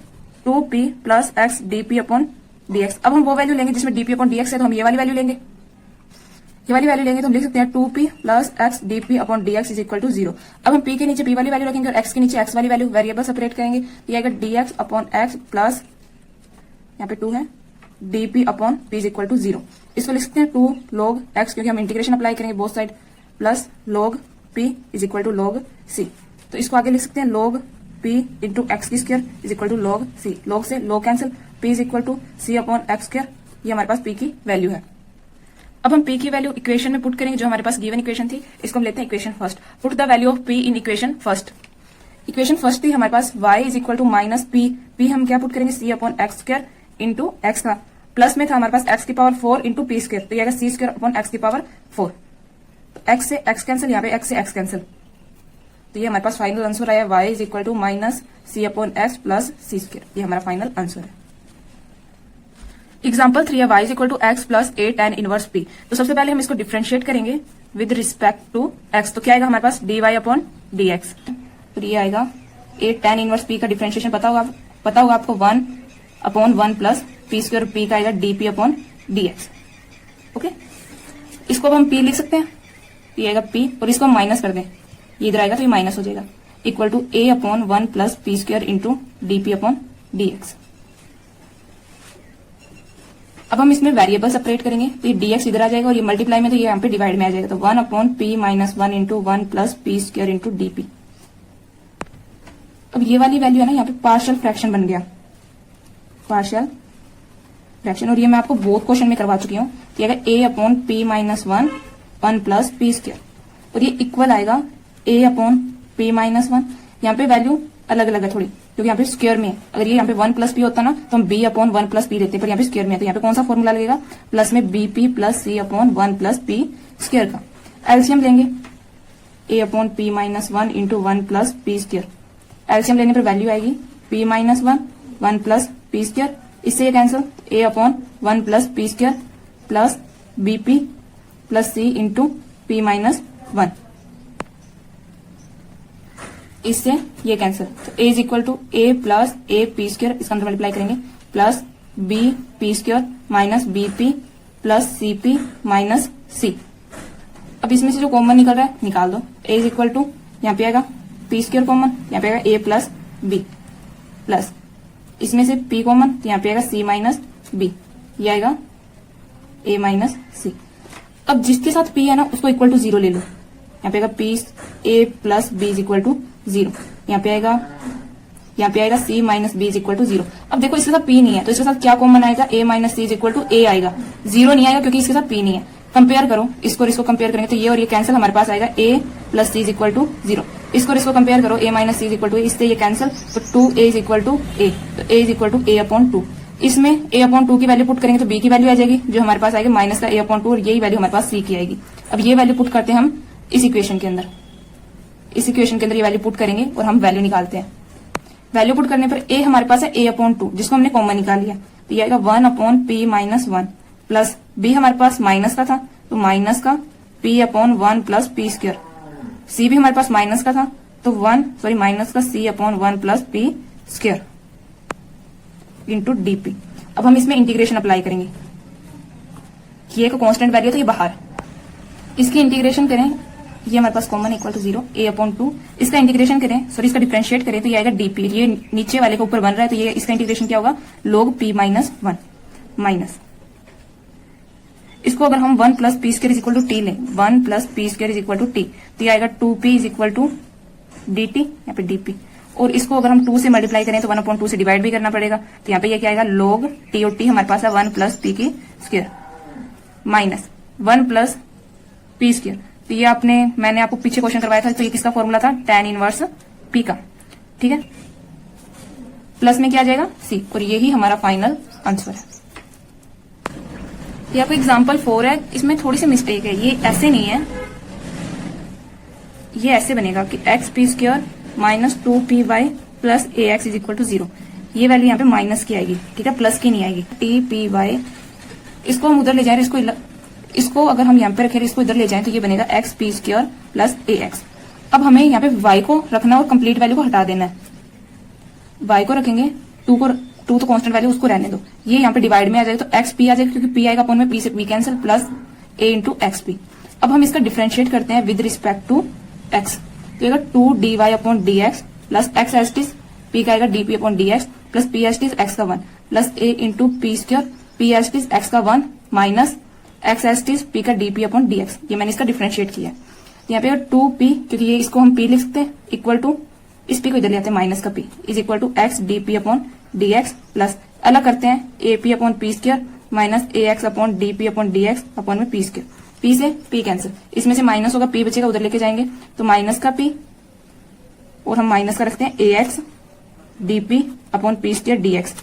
2p plus x dp upon dx। अब हम वो वैल्यू लेंगे जिसमें dp अपॉन dx है, तो हम ये वाली वैल्यू लेंगे, ये वाली वैल्यू लेंगे तो हम लिख सकते हैं 2p plus x dp upon dx is equal to 0। अब हम p के नीचे p वाली वैल्यू रखेंगे और x के नीचे x वाली वैल्यू, वेरिएबल सेपरेट करेंगे, ये आएगा dx अपॉन x प्लस यहाँ पे 2 है dp upon p is equal to 0। इसको लिख सकते हैं 2 log x, क्योंकि हम इंटीग्रेशन अप्लाई करेंगे both side, plus log p is equal to log c, तो इसको आगे लिख सकते हैं log p इंटू एक्स की square is equal to log c, log से log cancel, p is equal to c upon x square, ये हमारे पास p की वैल्यू है। अब हम p की वैल्यू इक्वेशन में पुट करेंगे, जो हमारे पास गिवन इक्वेशन थी, इसको हम लेते हैं equation first, put the value of p in equation first. Equation first थी हमारे पास y is equal to minus p हम क्या पुट करेंगे c upon x square into x था, प्लस में था हमारे पास x की पावर 4 इंटू पी स्क्वायर, तो ये आएगा c स्क्वायर अपॉन x की पावर 4, तो x से x कैंसिल, यहाँ पे x से x कैंसिल, तो ये हमारे पास फाइनल आंसर आया y is equal to minus c upon x plus c square, ये हमारा फाइनल आंसर है। एग्जाम्पल 3 है y is equal to x plus a tan inverse p। तो सबसे पहले हम इसको डिफरेंशिएट करेंगे विद रिस्पेक्ट टू x, तो क्या आएगा हमारे पास dy अपॉन dx, तो ये आएगा a tan इनवर्स p का डिफरेंशिएशन पता होगा आपको 1 upon 1 plus p square, p का आएगा dp अपॉन dx। ओके, इसको अब हम p लिख सकते हैं, ये आएगा p, और इसको हम माइनस कर दें, ये इधर आएगा तो ये माइनस हो जाएगा, equal to a upon 1 plus p square into dp upon dx। अब हम इसमें वेरिएबल सेपरेट करेंगे, तो ये dx इधर आ जाएगा, और ये मल्टीप्लाई में तो ये यहाँ पे डिवाइड में आ जाएगा, तो 1 upon p minus 1 into 1 plus p square into dp। अब ये वाली वैल्यू है ना, यहाँ पे पार्शियल फ्रैक्शन बन गया, पार्शियल फ्रैक्शन, और ये मैं आपको बोथ क्वेश्चन में करवा चुकी हूँ, तो ये आएगा a upon p minus 1 plus p square, और ये इक्वल आएगा a अपॉन p माइनस 1, यहाँ पे वैल्यू अलग अलग है थोड़ी, क्योंकि यहाँ पे स्क्वायर में है, अगर ये यहाँ पे 1 प्लस p होता ना तो हम b अपॉन 1 प्लस p लेते, पर यहाँ पे स्क्वायर में है, तो यहाँ पे कौन सा फॉर्मूला लगेगा, प्लस में bp plus c upon 1 plus p square का एलसीएम लेंगे, a upon p minus 1 into 1 plus P square. LCM लेने पर वैल्यू आएगी p minus 1 plus P square, इससे ये cancel a upon 1 plus P square plus b p plus c into p minus 1, इससे ये कैंसिल। तो a is equal to a plus a p square, इसका अंदर मल्टीप्लाई करेंगे, plus B p square minus b p plus c p minus c. अब इसमें से जो कॉमन निकल रहा है निकाल दो। ए इज इक्वल टू यहाँ पे आएगा पी स्क्वायर कॉमन, यहाँ पे आएगा ए प्लस बी प्लस इसमें से पी कॉमन, तो यहाँ पे आएगा सी माइनस बी, ये आएगा ए माइनस सी। अब जिसके साथ पी है ना उसको इक्वल टू 0 ले लो, यहाँ पे आएगा p a plus b is equal to 0, यहाँ पे आएगा c minus b is equal to 0। अब देखो इसके साथ पी नहीं है तो इसके साथ क्या कॉमन आएगा, a minus c is equal to a आएगा, 0 नहीं आएगा क्योंकि इसके साथ पी नहीं है। कंपेयर करो इसको और इसको कंपेयर करेंगे तो ये और ये कैंसिल, हमारे पास आएगा a plus c is equal to 0। इसको और इसको कंपेयर करो, a minus c is equal to, इससे ये कैंसिल, तो 2 a is equal to a, तो a is equal to a upon 2। इसमें ए अपॉन 2 की वैल्यू पुट करेंगे तो बी की वैल्यू आ जाएगी जो हमारे पास आएगी माइनस का ए अपॉन 2, और यही वैल्यू हमारे पास सी की आएगी। अब ये वैल्यू पुट करते हैं हम इस इक्वेशन के अंदर, इस इक्वेशन के अंदर ये वैल्यू पुट करेंगे और हम वैल्यू निकालते हैं। वैल्यू पुट करने पर ए हमारे पास है ए अपॉन 2 जिसको हमने कॉमन निकाल लिया, तो ये आएगा 1 upon p minus 1 plus b हमारे पास माइनस का था तो माइनस का p upon 1 plus P square, c भी हमारे पास माइनस का था तो माइनस का c upon 1 plus P square into d p. अब हम इसमें इंटीग्रेशन अप्लाई करेंगे, ये का कांस्टेंट वैल्यू तो ये बाहर, इसकी इंटीग्रेशन करें, ये हमारे पास common equal to 0 a upon 2, इसका इंटीग्रेशन करें, इसका डिफरेंशिएट करें तो ये आएगा डीपी, ये नीचे वाले के ऊपर बन रहा है तो ये इसका इंटीग्रेशन क्या होगा, log p माइनस 1 माइनस, इसको अगर हम 1 plus P square is equal to T लें, 1 plus P square is equal to T, तो ये आएगा 2p is equal to dt, यहाँ पे dp, और इसको अगर हम 2 से मल्टीप्लाई करें तो 1/2 से डिवाइड भी करना पड़ेगा, तो यहाँ पे ये क्या आएगा log t, और t हमारे पास है 1 प्लस पी की square minus 1 plus P square. तो ये मैंने आपको पीछे क्वेश्चन करवाया था तो ये किसका फॉर्मूला था, tan इनवर्स p का, ठीक है, प्लस में क्या आ जाएगा c, और यही हमारा फाइनल आंसर है। ये आपको एग्जाम्पल 4 है, इसमें थोड़ी सी मिस्टेक है, ये ऐसे नहीं है, ये ऐसे बनेगा कि x P square minus 2py plus A x is equal to 0, ये वैल्यू यहाँ पे माइनस की आएगी, ठीक है, प्लस की नहीं आएगी। टी पी वाई, इसको हम उधर ले जाए, इसको अगर हम यहाँ पे रखें इसको इधर ले जाएं तो ये बनेगा x P square plus A x. अब हमें यहाँ पे y को रखना और कंप्लीट वैल्यू को हटा देना है, y को रखेंगे, 2 तो कांस्टेंट वैल्यू उसको रहने दो, ये यहाँ पे डिवाइड में आ जाएगा तो एक्स पी आ जाएगा क्योंकि p आएगा अपॉन में, p से p cancel, plus a into x p. अब हम इसका डिफरेंशिएट करते हैं विद रिस्पेक्ट टू x, तो ये 2 dy upon D x plus x एस्टिस p का आएगा dp upon D x plus p एस्टिस x का 1 plus a into P square p एस्टिस x का 1 माइनस एक्स एस्टिस p का dp अपॉन डी एक्स, ये मैंने इसका डिफरेंशिएट किया। यहाँ पे 2p, क्योंकि ये इसको हम p लिख सकते हैं, इक्वल टू इस p को इधर ले आते हैं माइनस का p is equal to x dp upon D x plus अलग करते हैं ap upon p square minus ए x upon dp upon D x upon में पी स्क्वायर, p से p कैंसिल, इसमें से माइनस होगा, p बचेगा उधर लेके जाएंगे तो माइनस का p, और हम माइनस का रखते हैं a x dp upon p square d x,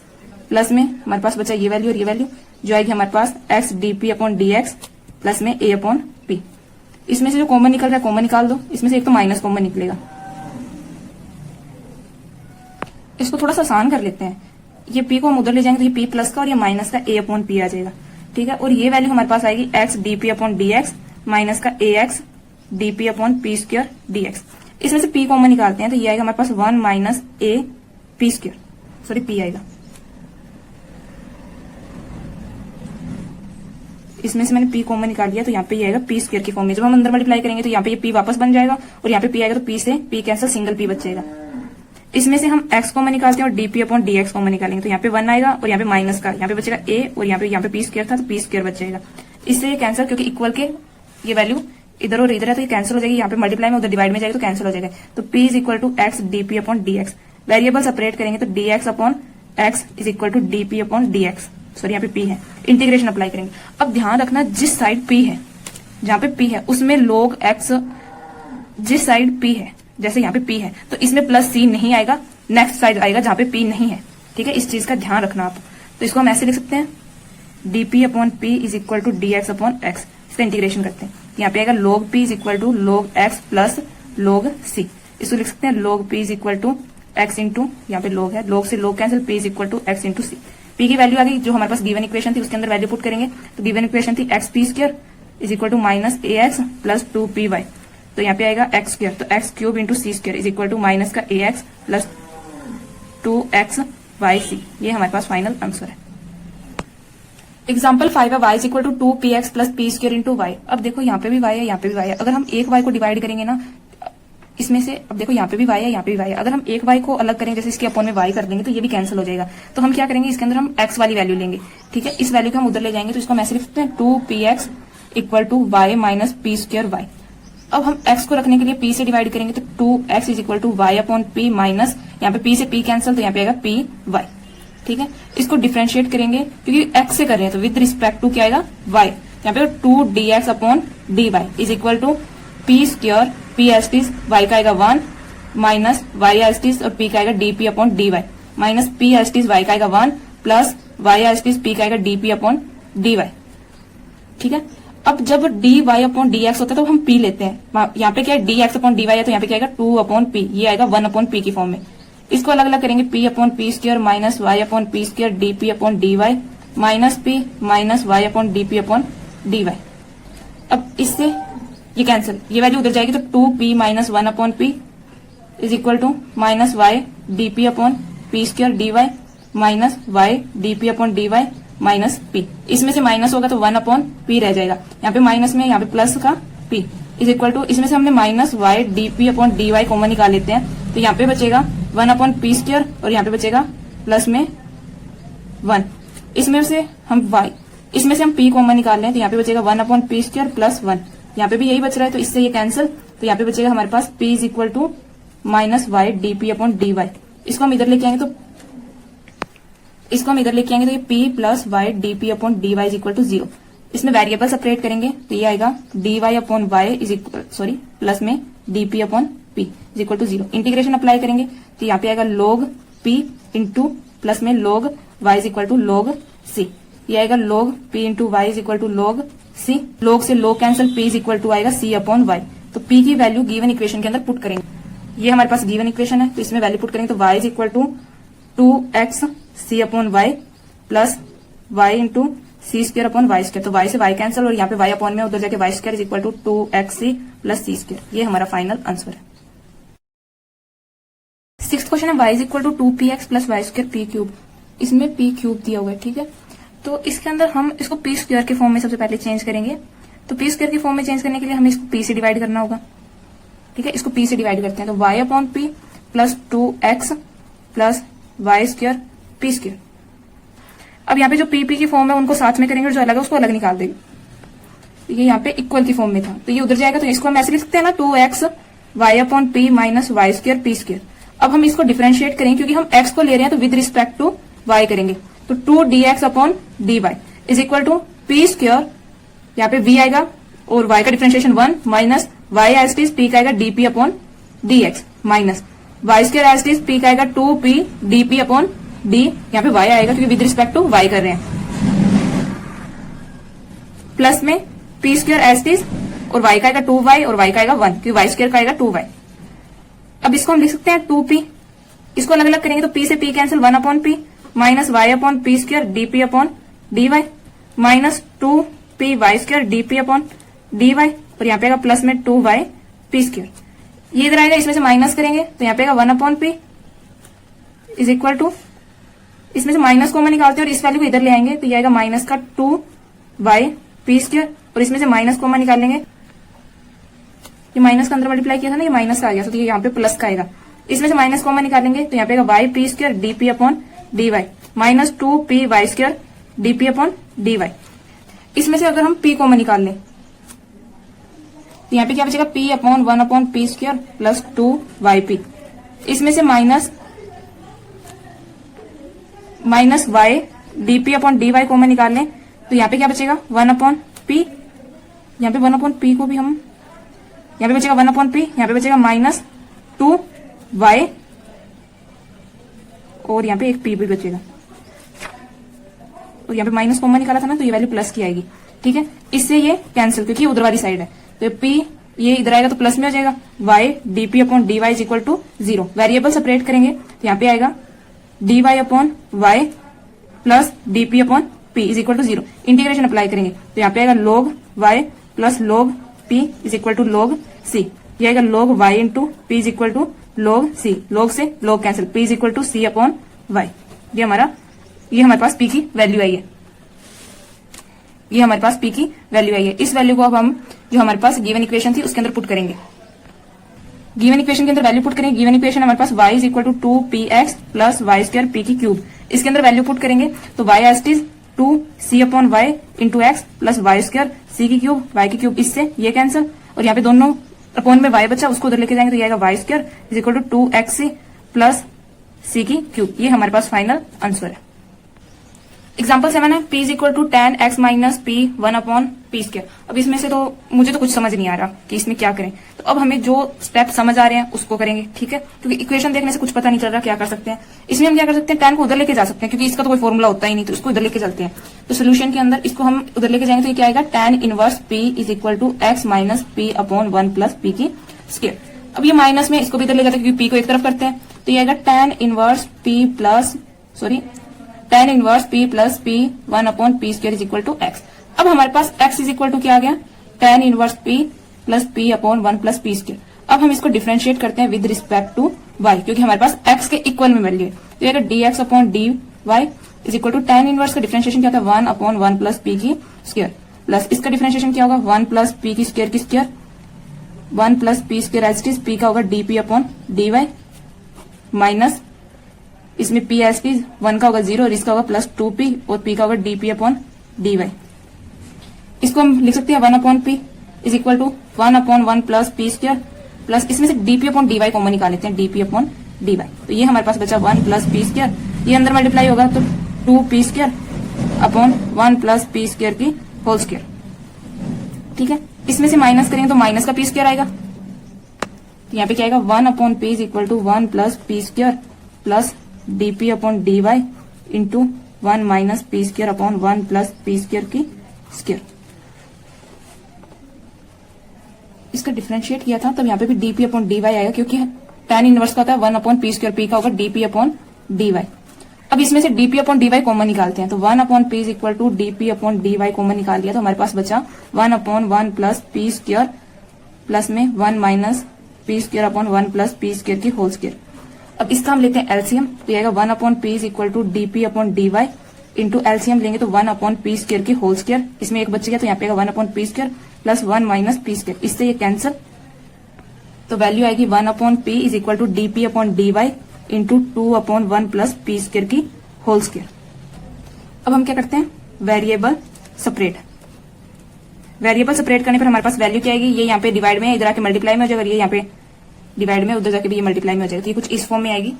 plus में हमारे पास बचा ये वैल्यू और ये वैल्यू जो आएगी हमारे पास x dp upon D x plus में a अपॉन p। इसमें से जो कॉमन निकल रहा है कॉमन निकाल दो, इसमें से एक तो माइनस कॉमन निकलेगा, इसको थोड़ा सा आसान कर लेते हैं, ये p को हम उधर ले जाएंगे तो ये p प्लस का और ये माइनस का a अपॉन p आ जाएगा, ठीक है, और ये वैल्यू हमारे पास आएगी x dp upon D x minus का ए x dp upon p square d x. इसमें से p कॉमन निकालते हैं तो ये आएगा हमारे पास 1 minus a P square, sorry p आएगा, इसमें से मैंने p कॉमन निकाल लिया तो यहाँ पे ये आएगा पी स्क्वायर की फॉर्म में, जब हम अंदर मल्टीप्लाई करेंगे तो यहाँ पे ये p वापस बन जाएगा और यहाँ पे p आएगा तो p से p कैंसिल, सिंगल p बचेगा। इसमें से हम x कॉमन निकालते हैं और dp upon D x common निकालेंगे तो यहाँ पे 1 आएगा और यहाँ पे माइनस का, यहाँ पे बचेगा a और यहाँ पे p स्क्वायर था तो p स्क्वायर बचेगा। इससे ये कैंसिल, क्योंकि इक्वल के ये वैल्यू इधर और इधर है तो ये कैंसिल हो जाएगी, यहाँ पे मल्टीप्लाई में उधर डिवाइड में जाएगी तो कैंसिल हो जाएगा, तो p is equal to x dp upon D x. Variable separate करेंगे तो dx upon x is equal to dp upon D x, sorry यहाँ पे p है, इंटीग्रेशन अप्लाई करेंगे। अब ध्यान रखना जिस साइड p है, जहाँ पे p है उसमें log x, जिस साइड p है, जैसे यहाँ पे p है तो इसमें प्लस c नहीं आएगा, नेक्स्ट साइड आएगा जहाँ पे p नहीं है, ठीक है, इस चीज का ध्यान रखना आप। तो इसको हम ऐसे लिख सकते हैं dp upon p is equal to dx upon x, इसका इंटीग्रेशन करते हैं, यहाँ पे आएगा log p is equal to log x plus log c। इसको लिख सकते हैं log p is equal to x into, यहाँ पे log है, log से log cancel, p is equal to x into C. p की वैल्यू आ गई जो हमारे पास गिवन इक्वेशन थी उसके अंदर वैल्यू पुट करेंगे। तो गिवन इक्वेशन थी x P square is equal to minus A x plus 2py। तो यहाँ पे आएगा एक्स स्क्र, तो x cube into C square is equal to minus का ए एक्स प्लस 2xyc। ये हमारे पास फाइनल आंसर है। एग्जाम्पल 5 है y is equal to 2px plus P square into y. अब देखो यहाँ पे भी y है, यहाँ पे भी y है। अगर हम एक y को डिवाइड करेंगे ना इसमें से, अब देखो यहाँ पे भी y है, यहाँ पे भी y है। अगर हम एक y को अलग करेंगे, जैसे इसके अपॉन में y कर देंगे तो ये भी कैंसिल हो जाएगा। तो हम क्या करेंगे, इसके अंदर हम x वाली वैल्यू लेंगे, ठीक है। इस वैल्यू को हम उधर ले जाएंगे, तो इसको हम ऐसे लिख सकते हैं 2px equal to y minus P square y. अब हम x को रखने के लिए p से डिवाइड करेंगे, तो 2x is equal to y upon p minus, यहाँ पे p से p कैंसिल, तो यहाँ पे आएगा पी वाई, ठीक है। इसको डिफरेंशिएट करेंगे क्योंकि x से कर रहे हैं, तो विद रिस्पेक्ट टू क्या आएगा y। यहाँ पे 2dx upon dy is equal to p square p S T y का आएगा 1 माइनस y एस टी और p का आएगा dp upon dy minus p S T y का आएगा 1 plus y S T p का आएगा dp अपॉन dy, ठीक है। अब जब dy अपॉन dx होता है तो हम p लेते हैं। यहाँ पे क्या है dx अपॉन dy है, तो यहाँ पे क्या आएगा 2 अपॉन p, ये आएगा 1 अपॉन p की फॉर्म में। इसको अलग अलग करेंगे, p upon p square minus y upon p square dp upon dy minus p minus y upon dp upon dy। अब इससे ये कैंसिल, ये वैल्यू उधर जाएगी, तो 2p minus 1 upon p is equal to minus y dp upon p square dy minus y dp upon dy minus p। इसमें से माइनस होगा तो 1 अपॉन p रह जाएगा, यहाँ पे माइनस में यहाँ पे प्लस का p इज इक्वल टू, इसमें से हमने minus y dp upon dy common निकाल लेते हैं, तो यहाँ पे बचेगा 1 अपॉन पी स्क्र और यहाँ पे बचेगा प्लस में 1। इसमें से हम p कॉमन निकाल लें, तो यहाँ पे बचेगा 1 अपॉन पी स्क्र प्लस 1। यहाँ पे भी यही बच रहा है, तो इससे ये कैंसिल, तो यहाँ पे बचेगा हमारे पास p is equal to minus y dp upon dy। इसको हम इधर लेके आएंगे, तो ये p plus y dp upon dy is equal to 0। इसमें वेरिएबल सेपरेट करेंगे, तो ये आएगा dy upon y is equal plus में dp upon p is equal to 0। Integration apply करेंगे, तो यहाँ पे आएगा log p इंटू प्लस में log y is equal to log c। ये आएगा log p इंटू y is equal to log c। log से log cancel, p is equal to आएगा c अपॉन y। तो p की वैल्यू गिवन इक्वेशन के अंदर पुट करेंगे। ये हमारे पास गिवन इक्वेशन है, तो इसमें वैल्यू पुट करेंगे, तो y is equal to 2x c upon y plus y into C square upon y square. तो y से y कैंसिल और यहाँ पे y अपॉन में उधर जाके y square is equal to 2xc plus c square. ये हमारा फाइनल आंसर है। 6th क्वेश्चन है y is equal to 2px plus y square p cube. इसमें p क्यूब दिया हुआ है, ठीक है। तो इसके अंदर हम इसको p स्क्वायर के फॉर्म में सबसे पहले चेंज करेंगे। तो p स्क्वायर के फॉर्म में चेंज करने के लिए हमें इसको p से डिवाइड करना होगा, ठीक है। इसको p से डिवाइड करते हैं, तो y upon p plus 2x plus y square p square. अब यहाँ पे जो p की फॉर्म है उनको साथ में करेंगे और जो अलग है उसको अलग निकाल देंगे। ये यहाँ पे इक्वल की फॉर्म में था, तो ये उधर जाएगा, तो इसको हम ऐसे लिख सकते हैं ना 2x y upon p minus y square p square. अब हम इसको डिफरेंशिएट करेंगे क्योंकि हम x को ले रहे हैं, तो विद रिस्पेक्ट टू y करेंगे, तो 2dx upon dy is equal to p square, यहाँ पे v आएगा और y का differentiation 1 minus y as it p का आएगा dp upon dx minus y square as it p का आएगा 2p dp अपॉन d, यहाँ पे y आएगा क्योंकि विद रिस्पेक्ट टू y कर रहे हैं, प्लस में p स्क्वायर एज इट और y का आएगा 2y और y का आएगा 1 क्योंकि y स्क्वायर का आएगा 2y। अब इसको हम लिख सकते हैं 2p, इसको अलग अलग करेंगे तो p से p cancel 1 upon p minus y upon p square dp upon dy minus 2p y square dp upon dy और यहाँ पे आएगा प्लस में 2y p स्क्वायर। ये इधर आएगा, इसमें से माइनस करेंगे तो यहाँ पे आएगा 1 upon p is equal to, इसमें से माइनस कॉमन निकालते हैं और इस वैल्यू को इधर ले आएंगे, तो ये आएगा माइनस का 2y p स्क्वायर और इसमें से माइनस कॉमन निकालेंगे, ये माइनस का अंदर मल्टीप्लाई किया था ना, ये माइनस का आ गया, तो ये यहाँ पे प्लस का आएगा। इसमें से माइनस कॉमन निकालेंगे तो यहाँ पे आएगा y p square dp upon dy minus 2p y square dp upon dy। इसमें से अगर हम p कॉमन निकाल लें तो यहाँ पे क्या बचेगा p upon 1 upon p square plus 2yp। इसमें से minus y dp upon dy common निकाल लें तो यहाँ पे क्या बचेगा 1 अपॉन p, यहाँ पे 1 अपॉन p को भी हम, यहाँ पे बचेगा 1 अपॉन p, यहाँ पे बचेगा माइनस 2y और यहाँ पे एक p भी बचेगा और यहाँ पे माइनस कॉमन निकाला था ना, तो ये वैल्यू प्लस की आएगी, ठीक है। इससे ये कैंसिल क्योंकि उधर वाली साइड है, तो p ये इधर आएगा तो प्लस में हो जाएगा, y dp upon dy is equal to 0। Variable separate करेंगे तो यहाँ पे आएगा dy upon y plus dp upon p is equal to 0। Integration apply करेंगे तो यहाँ पे आएगा log y plus log p is equal to log c। ये आएगा log y into p is equal to log c। log से log cancel, p is equal to c upon y। ये हमारे पास p की वैल्यू आई है। ये हमारे पास p की वैल्यू आई है। इस वैल्यू को अब हम जो हमारे पास गिवन इक्वेशन थी उसके अंदर पुट करेंगे। गिवन इक्वेशन के अंदर वैल्यू पुट करेंगे। गिवन इक्वेशन हमारे पास y is equal to 2px plus y square p की क्यूब। इसके अंदर वैल्यू पुट करेंगे तो y as it is 2c upon y into x plus y square c की क्यूब, y की क्यूब, इससे ये कैंसिल और यहाँ पे दोनों अपॉन में y बचा उसको उधर लेके जाएंगे तो ये आएगा y square is equal to 2xc plus c की क्यूब। ये हमारे पास फाइनल आंसर है। एग्जाम्पल 7 है p is equal to tan x minus p 1 upon p square. अब इसमें से तो मुझे तो कुछ समझ नहीं आ रहा कि इसमें क्या करें, तो अब हमें जो स्टेप समझ आ रहे हैं उसको करेंगे, ठीक है, क्योंकि इक्वेशन देखने से कुछ पता नहीं चल रहा क्या कर सकते हैं। इसमें हम क्या कर सकते हैं, tan को उधर लेके जा सकते हैं क्योंकि इसका तो कोई फॉर्मूला होता ही नहीं, तो इसको उधर लेके चलते हैं। तो सोल्यूशन के अंदर इसको हम उधर लेके जाएंगे तो ये क्या आएगा, tan inverse p is equal to x minus p upon 1 plus p की स्क्वायर। अब ये माइनस में इसको भी इधर ले जाते हैं क्योंकि p को एक तरफ करते हैं तो ये आएगा tan inverse p plus p 1 upon p square is equal to x। अब हमारे पास x इज इक्वल टू क्या आ गया, tan inverse p plus p upon 1 plus p square. अब हम इसको डिफरेंशिएट करते हैं विद रिस्पेक्ट टू y क्योंकि हमारे पास x के इक्वल में वैल्यू है तो ये आएगा dx upon dy is equal to tan inverse का डिफरेंशिएशन क्या होता है 1 अपॉन 1 प्लस p की स्क्वायर प्लस इसका डिफरेंशिएशन क्या होगा 1 प्लस p की square 1 plus p square as it is p का होगा dp अपॉन dy माइनस इसमें p एज इट इज 1 का होगा 0 और इसका होगा प्लस 2p और p का होगा dp अपॉन dy। इसको हम लिख सकते हैं 1 upon p is equal to 1 upon 1 plus p square plus इसमें से dp अपॉन dy कॉमन निकाल लेते हैं dp अपॉन dy। तो ये हमारे पास बचा 1 प्लस p स्क्वायर, ये अंदर मल्टीप्लाई होगा तो 2p square upon 1 plus p square की होल स्क्वायर, ठीक है। इसमें से माइनस करेंगे तो माइनस का p स्क्वायर आएगा तो यहाँ पे क्या आएगा 1 upon p is equal to 1 plus p square plus dp upon dy into 1 minus p square upon 1 plus p square की स्क्वायर। इसका डिफरेंशिएट किया था तब यहाँ पे भी dp अपॉन dy आएगा क्योंकि tan इनवर्स का होता है 1 अपॉन p स्क्वायर, p का होगा dp अपॉन dy। अब इसमें से dp अपॉन dy कॉमन निकालते हैं तो 1 upon p is equal to dp upon dy common निकाल लिया तो हमारे पास बचा 1 upon 1 plus p square plus में 1 minus p square upon 1 plus p square की होल स्क्वायर। अब इसका हम लेते हैं एलसीएम तो ये आएगा 1 upon p is equal to dp upon dy into LCM लेंगे तो 1 अपॉन p स्क्वायर की होल स्क्वायर, इसमें एक बच गया तो यहाँ पे 1 upon p square plus 1 minus p square, इससे ये कैंसिल तो वैल्यू आएगी 1 upon p is equal to dp upon dy into 2 upon 1 plus p square की होल स्क्वायर। अब हम क्या करते हैं, वेरिएबल सेपरेट। वेरिएबल सेपरेट करने पर हमारे पास वैल्यू क्या आएगी, ये यहाँ पे डिवाइड में इधर आके मल्टीप्लाई में हो जाएगा, ये यहाँ पे डिवाइड में उधर जाके भी ये मल्टीप्लाई में हो जाएगा तो ये कुछ इस फॉर्म में आएगी,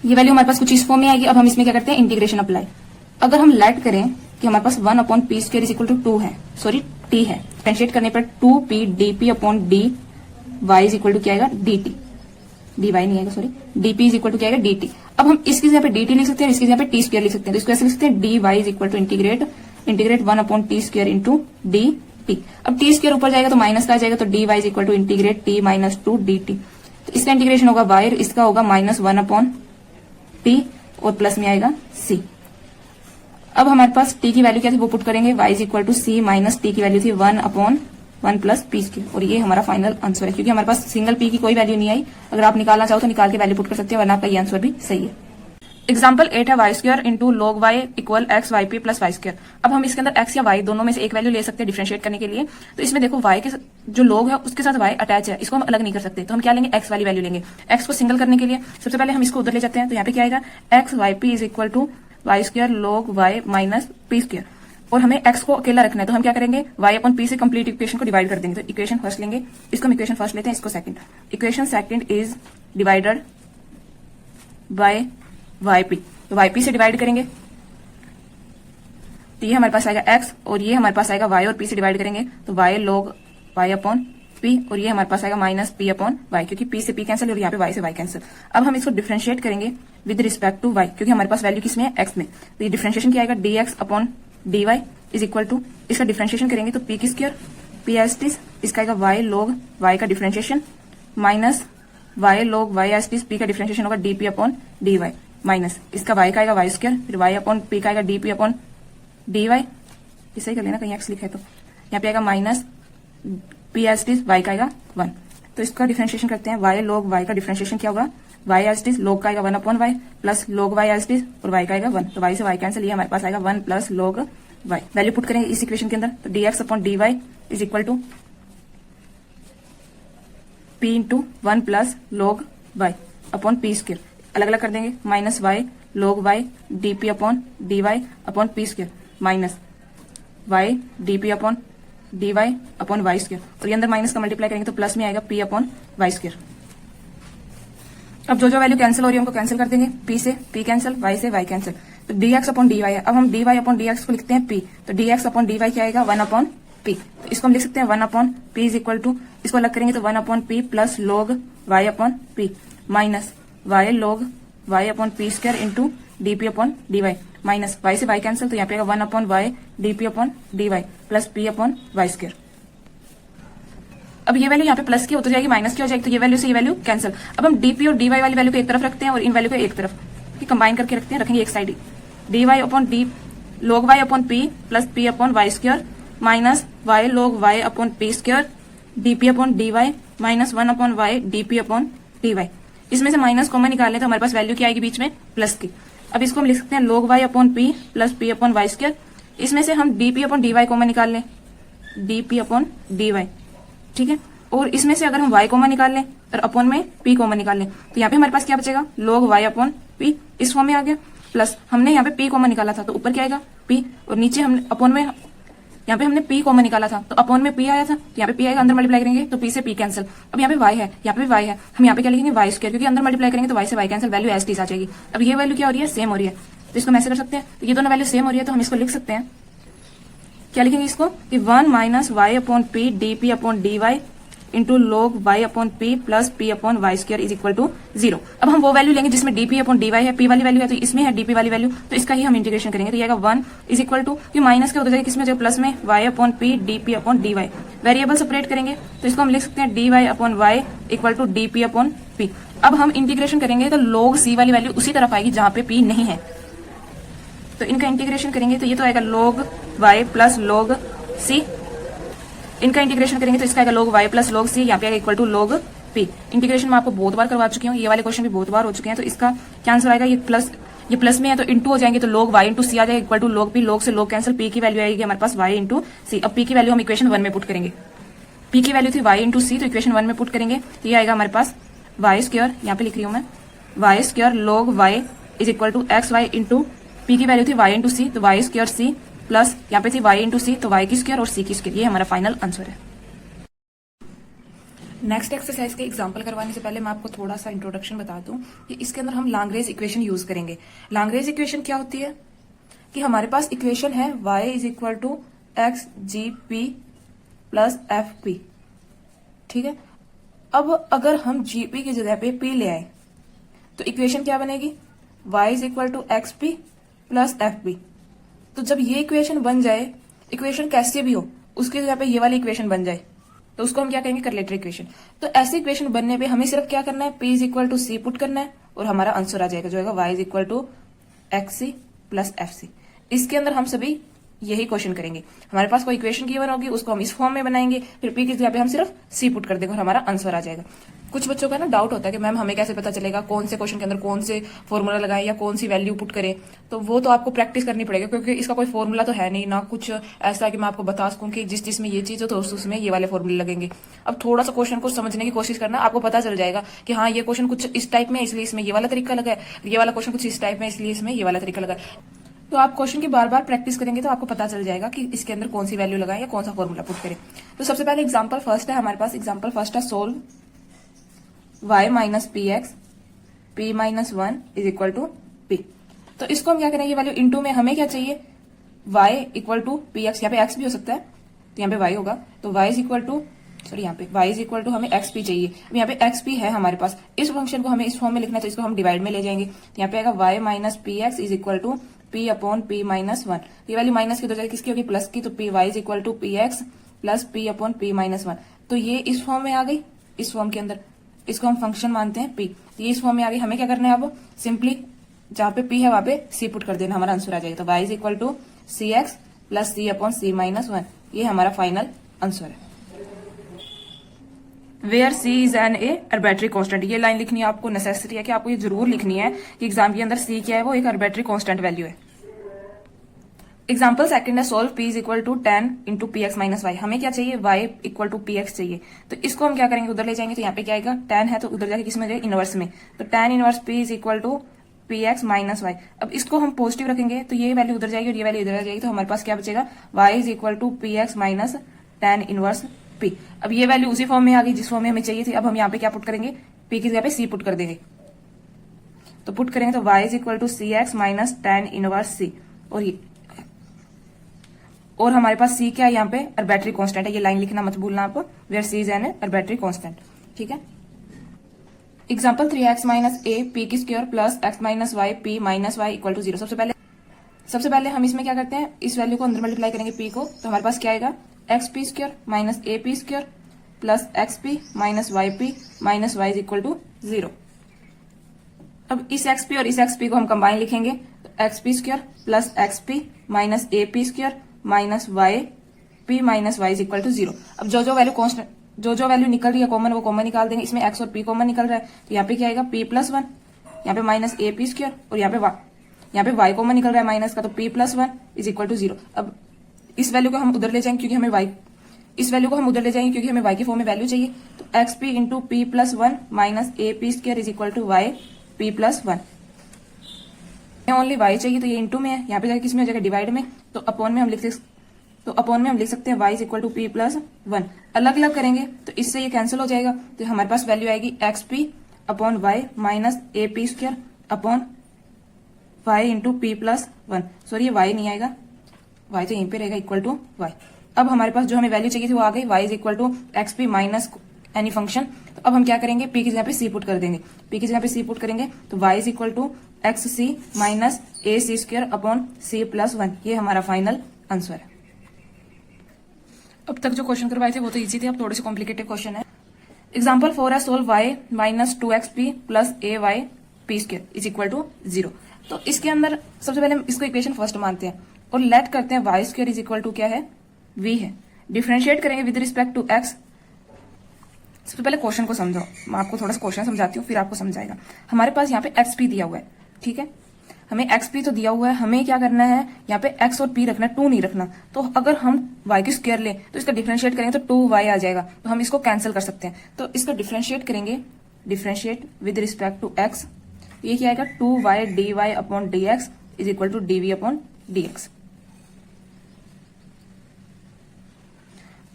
ये वैल्यू हमारे पास कुछ इस फॉर्म में आएगी। अब हम इसमें क्या करते हैं, इंटीग्रेशन अप्लाई। अगर हम लेट करें कि हमारे पास 1 upon p square is equal to 2 है, सॉरी t है, डिफरेंशिएट करने पर 2p dp upon dy is equal to क्या आएगा dt, dy नहीं आएगा sorry, dp is equal to क्या आएगा dt। अब हम इसकी जगह पे dt लिख सकते हैं, इसकी जगह पे t स्क्वायर लिख सकते हैं, तो इसको ऐसे लिख सकते हैं dy is equal to integrate 1 upon t square into dt। अब t स्क्वायर ऊपर जाएगा तो माइनस का आ जाएगा तो dy is equal to integrate t minus 2 dt। तो इसका इंटीग्रेशन होगा y, इसका होगा माइनस 1 अपॉन t और प्लस में आएगा c। अब हमारे पास t की वैल्यू क्या थी वो पुट करेंगे, y is equal to c minus t की वैल्यू थी 1 अपॉन 1 प्लस p स्क्वायर और ये हमारा फाइनल आंसर है। क्योंकि हमारे पास सिंगल p की कोई वैल्यू नहीं आई, अगर आप निकालना चाहो तो निकाल के वैल्यू पुट कर सकते हैं, वरना आपका ये आंसर भी सही है। एग्जाम्पल 8 है y square into log y equal x y p plus y square. अब हम इसके अंदर x या y दोनों में से एक वैल्यू ले सकते हैं डिफरेंशिएट करने के लिए। तो इसमें देखो y के जो लॉग है उसके साथ y अटैच है, इसको हम अलग नहीं कर सकते, तो हम क्या लेंगे, x वाली वैल्यू लेंगे। x को सिंगल करने के लिए सबसे पहले हम इसको उधर ले जाते हैं तो यहाँ पे क्या आएगा, x y p is equal to y square log y minus p square और हमें x को अकेला रखना है तो हम क्या करेंगे, y अपॉन p से कंप्लीट इक्वेशन को डिवाइड कर देंगे। तो इक्वेशन फर्स्ट लेंगे, इसको हम इक्वेशन फर्स्ट लेते हैं, इसको second. Equation second is divided by yp, तो yp से डिवाइड करेंगे तो ये हमारे पास आएगा x और ये हमारे पास आएगा y और p से डिवाइड करेंगे तो y log y upon p और ये हमारे पास आएगा माइनस p अपॉन y, क्योंकि p से p कैंसिल और यहाँ पे y से y कैंसिल। अब हम इसको डिफरेंशिएट करेंगे विद रिस्पेक्ट टू y क्योंकि हमारे पास वैल्यू किसमें है, x में। तो ये डिफरेंशिएशन क्या आएगा, dx upon dy is equal to, इसका डिफरेंशिएशन करेंगे तो p की स्क्वायर पी एस टी, इसका आएगा वाई लोग वाई का differentiation minus y log y s t, p का डिफरेंशिएशन होगा d p upon d y minus इसका वाई का आएगा वाई स्क्वायर, फिर वाई अपॉन पी का आएगा d p upon d y, इसे ही कर लेना कहीं एक्स लिखा है तो यहाँ पे आएगा minus p s t y का आएगा 1। तो इसका डिफरेंशिएशन करते हैं, वाई लोग वाई का डिफरेंशिएशन क्या होगा, वाई एस टी लोग का आएगा 1 upon y plus log y s T और वाई का आएगा 1, तो वाई से वाई कैंसिल, ये हमारे पास आएगा 1 plus log Y. Value put करेंगे इस इक्वेशन के अंदर, तो d x upon d y is equal to p into 1 plus log y upon p square, अलग अलग कर देंगे, minus y log y d p upon d y upon p square minus y d p upon d y upon y square, और ये अंदर माइनस का मल्टीप्लाई करेंगे तो प्लस में आएगा पी अपॉन वाई स्क्र। अब जो जो वैल्यू कैंसिल हो रही है उनको कैंसिल कर देंगे, पी से पी कैंसिल, वाई से वाई कैंसिल, तो d x upon d y है। अब हम d y upon D x को लिखते हैं पी, तो d x upon d y क्या आएगा 1 अपॉन पी, तो इसको हम लिख सकते हैं 1 upon p is equal to, इसको अलग करेंगे तो 1 upon p plus log y upon p minus y log y upon p square into d p upon d y minus y से वाई कैंसिल, तो यहाँ पे 1 upon y d p upon d y plus p upon y square. अब ये वैल्यू यहाँ पे प्लस की हो तो जाएगी, माइनस की हो जाएगी, तो ये वैल्यू से ये वैल्यू कैंसिल। अब हम डीपी और डीवाई वाली वैल्यू को एक तरफ रखते हैं और इन वैल्यू को एक तरफ कंबाइन करके रखते हैं, रखेंगे एक side, d y upon d log y upon p plus p upon y square minus y log y upon p square d p upon d y minus 1 upon y d p upon d y. इसमें से माइनस कॉमन निकाल लें तो हमारे पास वैल्यू क्या आएगी बीच में, प्लस की। अब इसको हम लिख सकते हैं log y upon p plus p upon y square, इसमें से हम dp upon d y common निकाल लें, डीपी अपॉन डी वाई, ठीक है। और इसमें से अगर हम y कॉमन निकाल लें और अपॉन में p कॉमन निकाल लें तो यहाँ पे हमारे पास क्या बचेगा, log y अपॉन p इस फॉर्म में आ गया, प्लस हमने यहाँ पे p कॉमन निकाला था तो ऊपर क्या आएगा p, और नीचे हमने अपॉन में यहाँ पे हमने p कॉमन निकाला था तो अपॉन में p आया था, तो यहाँ पे p आएगा, अंदर मल्टीप्लाई करेंगे तो p से p कैंसिल। अब यहाँ पे y है, यहाँ पे भी y है, हम यहाँ पे क्या लिखेंगे y स्क्वायर, क्योंकि अंदर मल्टीप्लाई करेंगे तो y से y cancel, value as t आ जाएगी। अब ये वैल्यू क्या हो रही है, सेम हो रही है, तो इसको हम ऐसे कर सकते हैं, तो ये दोनों वैल्यू सेम हो रही है तो हम इसको लिख सकते हैं, क्या लिखेंगे इसको कि 1 minus y upon p d p upon d y into log y upon p plus p upon y square is equal to 0। अब हम वो वैल्यू लेंगे जिसमें डीपी अपॉन डी वाई है, पी वाली वैल्यू है तो इसमें है डीपी वाली वैल्यू, तो इसका ही हम इंटीग्रेशन करेंगे, तो ये आएगा 1 इज इक्वल टू, कि माइनस क्या होता है किसमें, प्लस में y upon p dp upon d y, variable separate करेंगे तो इसको हम लिख सकते हैं d y upon y equal to dp upon p. अब हम इंटीग्रेशन करेंगे तो लोग सी वाली वैल्यू उसी तरफ आएगी जहां पे पी नहीं है, तो इनका इंटीग्रेशन करेंगे तो ये तो आएगा लोग वाई प्लस लोग सी, इनका इंटीग्रेशन करेंगे तो इसका आएगा लोग वाई प्लस लोग सी, यहाँ पे आएगा इक्वल टू लोग पी। इंटीग्रेशन में आपको बहुत बार करवा चुकी हूँ, ये वाले क्वेश्चन भी बहुत बार हो चुके हैं, तो इसका क्या आंसर आएगा, ये प्लस में है तो इंटू हो जाएंगे तो लोग वाई इंटू सी आ जाएगा इक्वल टू लोग पी, लोग से लोग कैंसिल, पी की वैल्यू आएगी हमारे पास वाई इंटू सी। अब पी की वैल्यू हम इक्वेशन 1 में पुट करेंगे, पी की वैल्यू थी वाई इंटू सी, तो इक्वेशन 1 में पुट करेंगे तो ये आएगा हमारे पास वाई स्क्वायर, यहाँ पे लिख रही हूँ मैं y square log y is equal to x y into p की वैल्यू थी वाई इंटू सी तो वाई स्क्वायर सी प्लस यहाँ पे थी वाई इंटू सी तो वाई की स्क्वायर और सी की स्क्वायर, ये हमारा फाइनल आंसर है। नेक्स्ट एक्सरसाइज के एग्जांपल करवाने से पहले मैं आपको थोड़ा सा इंट्रोडक्शन बता दूं कि इसके अंदर हम लैग्रेंज इक्वेशन यूज करेंगे। लैग्रेंज इक्वेशन क्या होती है कि हमारे पास इक्वेशन है y is equal to x g p plus f p, ठीक है। अब अगर हम जी पी की जगह पे p ले आए तो इक्वेशन क्या बनेगी, y is equal to x p plus f p. तो जब ये इक्वेशन बन जाए, इक्वेशन कैसे भी हो उसकी जगह पे ये वाली इक्वेशन बन जाए तो उसको हम क्या कहेंगे, करलेटर इक्वेशन। तो ऐसी इक्वेशन बनने पे हमें सिर्फ क्या करना है, p is equal to c put करना है और हमारा आंसर आ जाएगा जो है y is equal to x c plus f c. इसके अंदर हम सभी यही क्वेश्चन करेंगे, हमारे पास कोई इक्वेशन गिवन होगी उसको हम इस फॉर्म में बनाएंगे, फिर p की जगह पे हम सिर्फ c पुट कर देंगे और हमारा आंसर आ जाएगा। कुछ बच्चों का ना डाउट होता है कि मैम हमें कैसे पता चलेगा कौन से क्वेश्चन के अंदर कौन से फॉर्मूला लगाएं या कौन सी वैल्यू पुट करें, तो वो तो आपको प्रैक्टिस करनी पड़ेगा क्योंकि इसका कोई फॉर्मूला तो है नहीं, ना कुछ ऐसा कि मैं आपको बता सकूं कि जिसमें ये चीज हो तो उसमें ये वाले फॉर्मूले लगेंगे। अब थोड़ा सा क्वेश्चन को समझने की कोशिश करना, आपको पता चल जाएगा कि हाँ ये क्वेश्चन कुछ इस टाइप में इसलिए इसमें ये वाला तरीका लगा है, ये वाला क्वेश्चन कुछ इस टाइप में इसलिए इसमें ये वाला तरीका लगा है। तो आप क्वेश्चन की बार बार प्रैक्टिस करेंगे तो आपको पता चल जाएगा कि इसके अंदर कौन सी वैल्यू लगाएं या कौन सा फॉर्मूला पुट करें। तो सबसे पहले एग्जांपल फर्स्ट है हमारे पास, एग्जांपल फर्स्ट है solve y minus P x p minus 1 is equal to p. तो इसको हम क्या करेंगे, वैल्यू इंटू में हमें क्या चाहिए, y equal to p x, यहाँ पे x भी हो सकता है तो यहाँ पे y होगा, तो y is equal to sorry यहाँ पे y इज इक्वल टू हमें एक्स पी चाहिए। अब यहाँ पे एक्स पी है हमारे पास, इस फंक्शन को हमें इस फॉर्म में लिखना है तो इसको हम डिवाइड में ले जाएंगे, तो यहाँ पे आएगा y minus P x is equal to p upon p minus 1। ये वाली माइनस की तो जाएगी किसकी होगी, प्लस की, तो p y is equal to p x plus p upon p minus one. तो ये इस फॉर्म में आ गई, इस फॉर्म के अंदर इसको हम फंक्शन मानते हैं पी, तो ये इस फॉर्म में आ गई। हमें क्या करना है अब, सिंपली जहां पे पी है वहां पे सी पुट कर देना, हमारा आंसर आ जाएगा। तो y is equal to c x plus c upon c minus one, ये हमारा फाइनल आंसर है। Where c is an a arbitrary constant, ये लाइन लिखनी है आपको, नेसेसरी है कि आपको ये जरूर लिखनी है कि एग्जाम के अंदर सी क्या है, वो एक आर्बिट्ररी कांस्टेंट वैल्यू है। एग्जाम्पल सेकंड है, solve p is equal to 10 into p x minus y. हमें क्या चाहिए, y equal to p x चाहिए। तो इसको हम क्या करेंगे, उधर ले जाएंगे। तो यहाँ पे क्या आएगा, 10 है तो उधर जाके किस में जाएगा, इनवर्स में। तो tan inverse p is equal to p x minus y. अब इसको हम पॉजिटिव रखेंगे तो ये वैल्यू उधर जाएगी और ये वैल्यू इधर जाएगी, तो हमारे पास क्या बचेगा, y is equal to p x minus tan inverse p। अब ये वैल्यू उसी फॉर्म में आ गई जिस फॉर्म में हमें चाहिए थी। अब हम यहाँ पे क्या पुट करेंगे, p की जगह पे c पुट कर देंगे। तो पुट करेंगे तो y is equal to c x minus tan inverse c, और हमारे पास c क्या है, यहाँ पे आर्बिट्ररी कांस्टेंट है। ये लाइन लिखना मत भूलना आप, where c is an arbitrary constant. ठीक है। Example 3x minus a p की square plus x minus y p minus y equal to 0। सबसे पहले हम इसमें क्या करते हैं, इस वैल्यू को अंदर मल्टीप्लाई करेंगे p को, तो हमारे पास क्या आएगा, x P square minus a p square plus x p minus y p minus y is equal to 0। अब इस एक्स पी और इस एक्स पी को हम कंबाइन लिखेंगे, तो x P square plus x p minus a p square minus y p minus y is equal to 0। अब जो वैल्यू कॉन्स्टेंट, जो वैल्यू निकल रही है कॉमन, वो कॉमन निकाल देंगे। इसमें एक्स और पी कॉमन निकल रहा है, तो यहाँ पे क्या आएगा, p प्लस वन, यहाँ पे माइनस ए पी स्क्वायर, और यहाँ पे y कॉमन निकल रहा है माइनस का, तो p plus one is equal to 0। अब इस वैल्यू को हम उधर ले जाएंगे क्योंकि हमें y, इस वैल्यू को हम उधर ले जाएंगे क्योंकि हमें y की फॉर्म में वैल्यू चाहिए। तो x p into p plus one minus a p square is equal to y p plus one. Only y चाहिए तो ये इंटू में है, यहाँ पे जाकर किस में हो जाएगा, डिवाइड में। तो अपॉन में हम लिख सकते हैं y is equal to p plus one. अलग अलग करेंगे तो इससे ये कैंसिल हो जाएगा, तो हमारे पास वैल्यू आएगी x p upon y minus a p square upon y into p plus one. Sorry ये y नहीं आएगा, y तो यहीं पे रहेगा इक्वल टू y। अब हमारे पास जो हमें वैल्यू चाहिए थी वो आ गई, y is equal to x p minus any function. तो अब हम क्या करेंगे, p की जगह पे c पुट कर देंगे। p की जगह पे c पुट करेंगे तो y is equal to x c minus a c square upon c plus one, ये हमारा फाइनल आंसर है। अब तक जो क्वेश्चन करवाए थे वो तो इजी थे, अब थोड़े से कॉम्प्लिकेटेड क्वेश्चन है। एग्जाम्पल 4 है, solve y minus 2xp plus a y p square is equal to 0। तो इसके अंदर सबसे पहले हम इसको इक्वेशन फर्स्ट मानते हैं और लेट करते हैं y square is equal to क्या है, v है। डिफरेंशिएट करेंगे विद रिस्पेक्ट टू x। सबसे पहले क्वेश्चन को समझो, मैं आपको थोड़ा सा क्वेश्चन समझाती हूँ फिर आपको समझाएगा। हमारे पास यहाँ पे xp दिया हुआ है, ठीक है, हमें xp तो दिया हुआ है, हमें क्या करना है, यहाँ पे x और p रखना है, 2 नहीं रखना। तो अगर हम y की स्क्वायर लें तो इसका डिफरेंशिएट करेंगे तो 2y आ जाएगा, तो हम इसको कैंसिल कर सकते हैं। तो इसका डिफरेंशिएट करेंगे, differentiate with respect to x, ये क्या आएगा, 2y dy upon dx is equal to dv upon dx।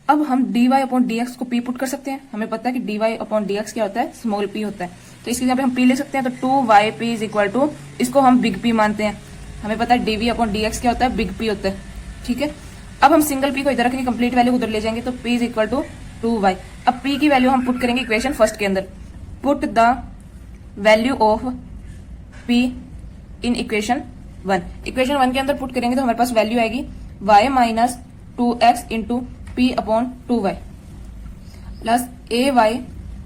अब हम dy अपॉन dx को p पुट कर सकते हैं, हमें पता है कि dy अपॉन dx क्या होता है, स्मॉल p होता है। तो इसके जगह पे हम p ले सकते हैं, तो 2yp इज इक्वल टू, इसको हम बिग p मानते हैं, हमें पता है dv अपॉन dx क्या होता है, बिग p होता है। ठीक है, अब हम सिंगल p को इधर रखेंगे, कंप्लीट वैल्यू उधर ले जाएंगे, तो p is equal to 2y। अब p की वैल्यू हम पुट करेंगे इक्वेशन फर्स्ट के अंदर, put the value of p in equation 1। Equation 1 के अंदर पुट करेंगे तो हमारे पास वैल्यू आएगी y minus 2x into p upon 2y plus a y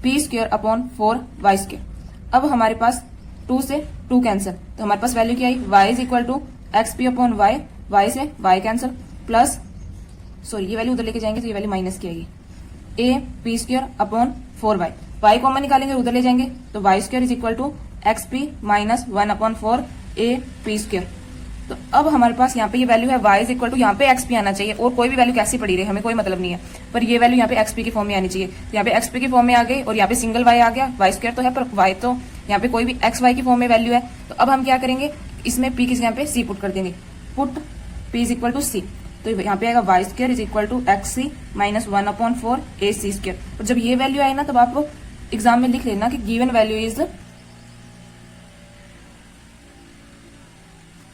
p square upon 4y square. अब हमारे पास 2 से 2 कैंसिल, तो हमारे पास वैल्यू क्या आई, y is equal to x p upon y, y से y कैंसिल प्लस, सॉरी ये वैल्यू उधर लेके जाएंगे तो ये वैल्यू माइनस की आएगी, a p square upon 4y, y common निकालेंगे उधर ले जाएंगे तो y square is equal to x p minus 1 upon 4 a p square. तो अब हमारे पास यहाँ पे ये वैल्यू है y इज इक्वल टू, यहाँ पे एक्स पी आना चाहिए, और कोई भी वैल्यू कैसी पड़ी रही हमें कोई मतलब नहीं है, पर ये वैल्यू यहाँ पे एक्स पी की फॉर्म में आनी चाहिए। तो यहाँ पे एक्स पी की फॉर्म में आ गई और यहाँ पे सिंगल y आ गया, y स्क्वायर तो है पर y तो यहाँ पे कोई भी एक्स वाई की फॉर्म में वैल्यू है। तो अब हम क्या करेंगे, इसमें p की जगह पे c पुट कर देंगे, put p is equal to c। तो यहाँ पे आएगा y square is equal to x c minus 1 upon 4 a c square. और जब ये वैल्यू आए ना तब आप एग्जाम में लिख लेना कि given value is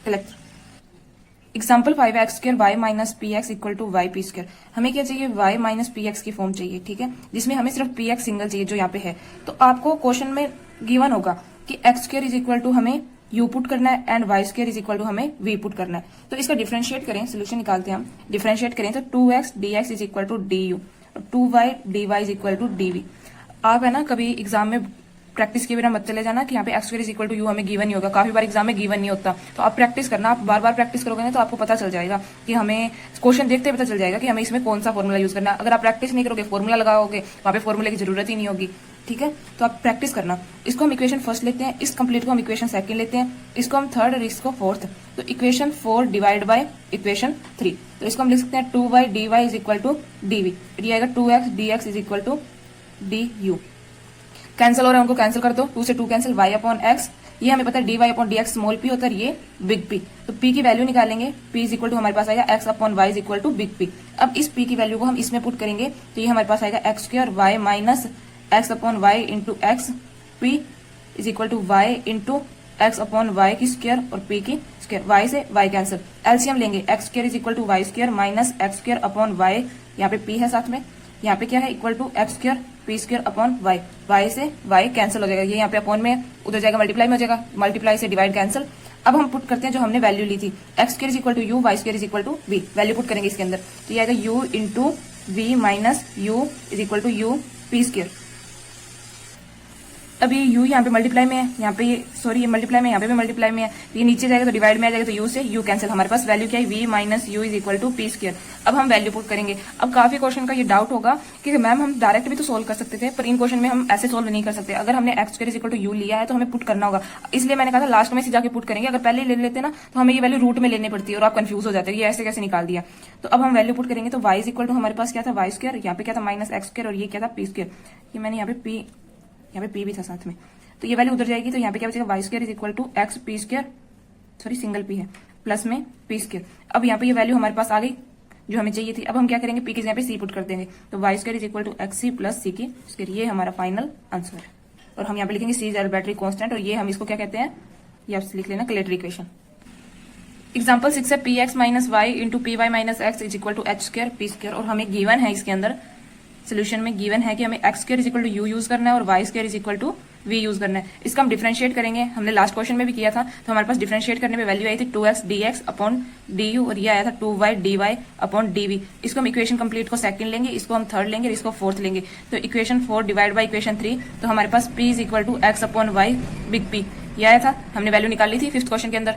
correct. Example 5 x square y minus P x equal to y p square. हमें क्या चाहिए, वाई माइनस पी एक्स की फॉर्म चाहिए, ठीक है, जिसमें हमें सिर्फ पी एक्स सिंगल चाहिए जो यहाँ पे है। तो आपको क्वेश्चन में गिवन होगा कि x square is equal to हमें u पुट करना है and y square is equal to हमें v पुट करना है। तो इसका डिफरेंशिएट करें, सोल्यूशन निकालते हैं हम। डिफरेंशिएट करें तो 2x dx is equal to du, 2y dy is equal to dv। आप है ना कभी एग्जाम में प्रैक्टिस के बिना मत चले जाना कि यहाँ पे x square is equal to u हमें गिवन नहीं होगा। काफी बार एग्जाम में गिवन नहीं होता, तो आप प्रैक्टिस करना। आप बार बार प्रैक्टिस करोगे ना तो आपको पता चल जाएगा कि हमें क्वेश्चन देखते पता चल जाएगा कि हमें इसमें कौन सा फॉर्मूला यूज करना है। अगर आप प्रैक्टिस नहीं करोगे, फॉर्मूला लगाओगे, वहां पे फॉर्मूले की जरूरत ही नहीं होगी। ठीक है, तो आप प्रैक्टिस करना। इसको हम इक्वेशन फर्स्ट लेते हैं, इस कंप्लीट को हम इक्वेशन सेकंड लेते हैं, इसको हम थर्ड और इसको फोर्थ। तो इक्वेशन 4 डिवाइड बाय इक्वेशन 3, तो इसको हम लिख सकते हैं 2y dy is equal to dv। ये आएगा 2x dx is equal to du। Cancel हो रहा है, उनको कैंसिल कर दो, 2 से 2 कैंसिल, y अपॉन एक्स। ये हमें पता है dy upon dx small p होता है, ये बिग P। तो p की वैल्यू निकालेंगे, p इज इक्वल टू हमारे पास आएगा x upon y is equal to big P। अब इस p की वैल्यू को हम इसमें पुट करेंगे तो ये हमारे पास आएगा x square y minus x upon y into x, p is equal to y into x upon y की स्क्वायर और p की स्क्वायर। y से y कैंसिल, एलसीएम लेंगे, x square is equal to y square minus x square upon y, यहाँ पे p है साथ में, यहाँ पे क्या है equal to x square p square upon y. Y से वाई कैंसिल हो जाएगा, ये यहाँ पे अपॉन में उधर जाएगा मल्टीप्लाई में हो जाएगा, मल्टीप्लाई से डिवाइड कैंसिल। अब हम पुट करते हैं जो हमने वैल्यू ली थी, x square is equal to u, y square is equal to v. Value put करेंगे इसके अंदर, तो ये आएगा u into v minus u is equal to u p square. अब ये u यहाँ पे मल्टीप्लाई में है, यहाँ पे ये मल्टीप्लाई में, यहाँ पे भी मल्टीप्लाई में है, ये नीचे जाएगा तो डिवाइड में आ जाएगा, तो u से u कैंसिल। हमारे पास वैल्यू क्या है, v minus u is equal to p square. अब हम वैल्यू पुट करेंगे। अब काफी क्वेश्चन का ये डाउट होगा कि मैम हम डायरेक्ट भी तो सोल्व कर सकते थे, पर इन क्वेश्चन में हम ऐसे सोल्व नहीं कर सकते। अगर हमने x square is equal to u लिया है तो हमें पुट करना होगा, इसलिए मैंने कहा था लास्ट में से जाके पुट करेंगे। अगर पहले ले लेते ना तो हमें ये वैल्यू रूट में लेनी पड़ती है और आप कंफ्यूज हो जाते हैं, ये ऐसे कैसे निकाल दिया। तो अब हम वैल्यू पुट करेंगे, तो y इज इक्वल टू हमारे पास क्या था, वाई स्क्वायर, यहाँ पे क्या था माइनस एक्स स्क्वायर, और ये क्या था पी स्क्वायर। ये मैंने यहाँ पे p भी था साथ में, तो ये वैल्यू उधर जाएगी, तो यहाँ पे क्या बचेगा, y square is equal to x P square, sorry single p है, प्लस में पी स्क्वायर। अब यहाँ पे ये वैल्यू हमारे पास आ गई जो हमें चाहिए थी। अब हम क्या करेंगे, p की जगह पे c पुट कर देंगे, तो y square is equal to x c plus c की स्क्वायर। ये हमारा फाइनल आंसर है। और हम यहाँ पे लिखेंगे c इज आर्बिट्रेरी कांस्टेंट, और ये हम इसको क्या कहते हैं, ये आप लिख लेना क्लेटरी इक्वेशन। एग्जाम्पल 6 है, p x minus y into p y minus x is equal to h square p square. और हमें गिवन है, इसके अंदर सोल्यूशन में गिवन है कि हमें x square is equal to u use करना है और y square is equal to v use करना है। इसका हम डिफरेंशिएट करेंगे, हमने लास्ट क्वेश्चन में भी किया था। तो हमारे पास डिफरेंशिएट करने में वैल्यू आई थी 2x dx अपॉन du, और ये आया था 2y dy अपॉन dv। इसको हम इक्वेशन कंप्लीट को सेकंड लेंगे, इसको हम थर्ड लेंगे, इसको फोर्थ लेंगे। तो इक्वेशन 4 डिवाइड बाई इक्वेशन 3, तो हमारे पास p is equal to x upon y big P। ये आया था, हमने वैल्यू निकाल ली थी फिफ्थ क्वेश्चन के अंदर।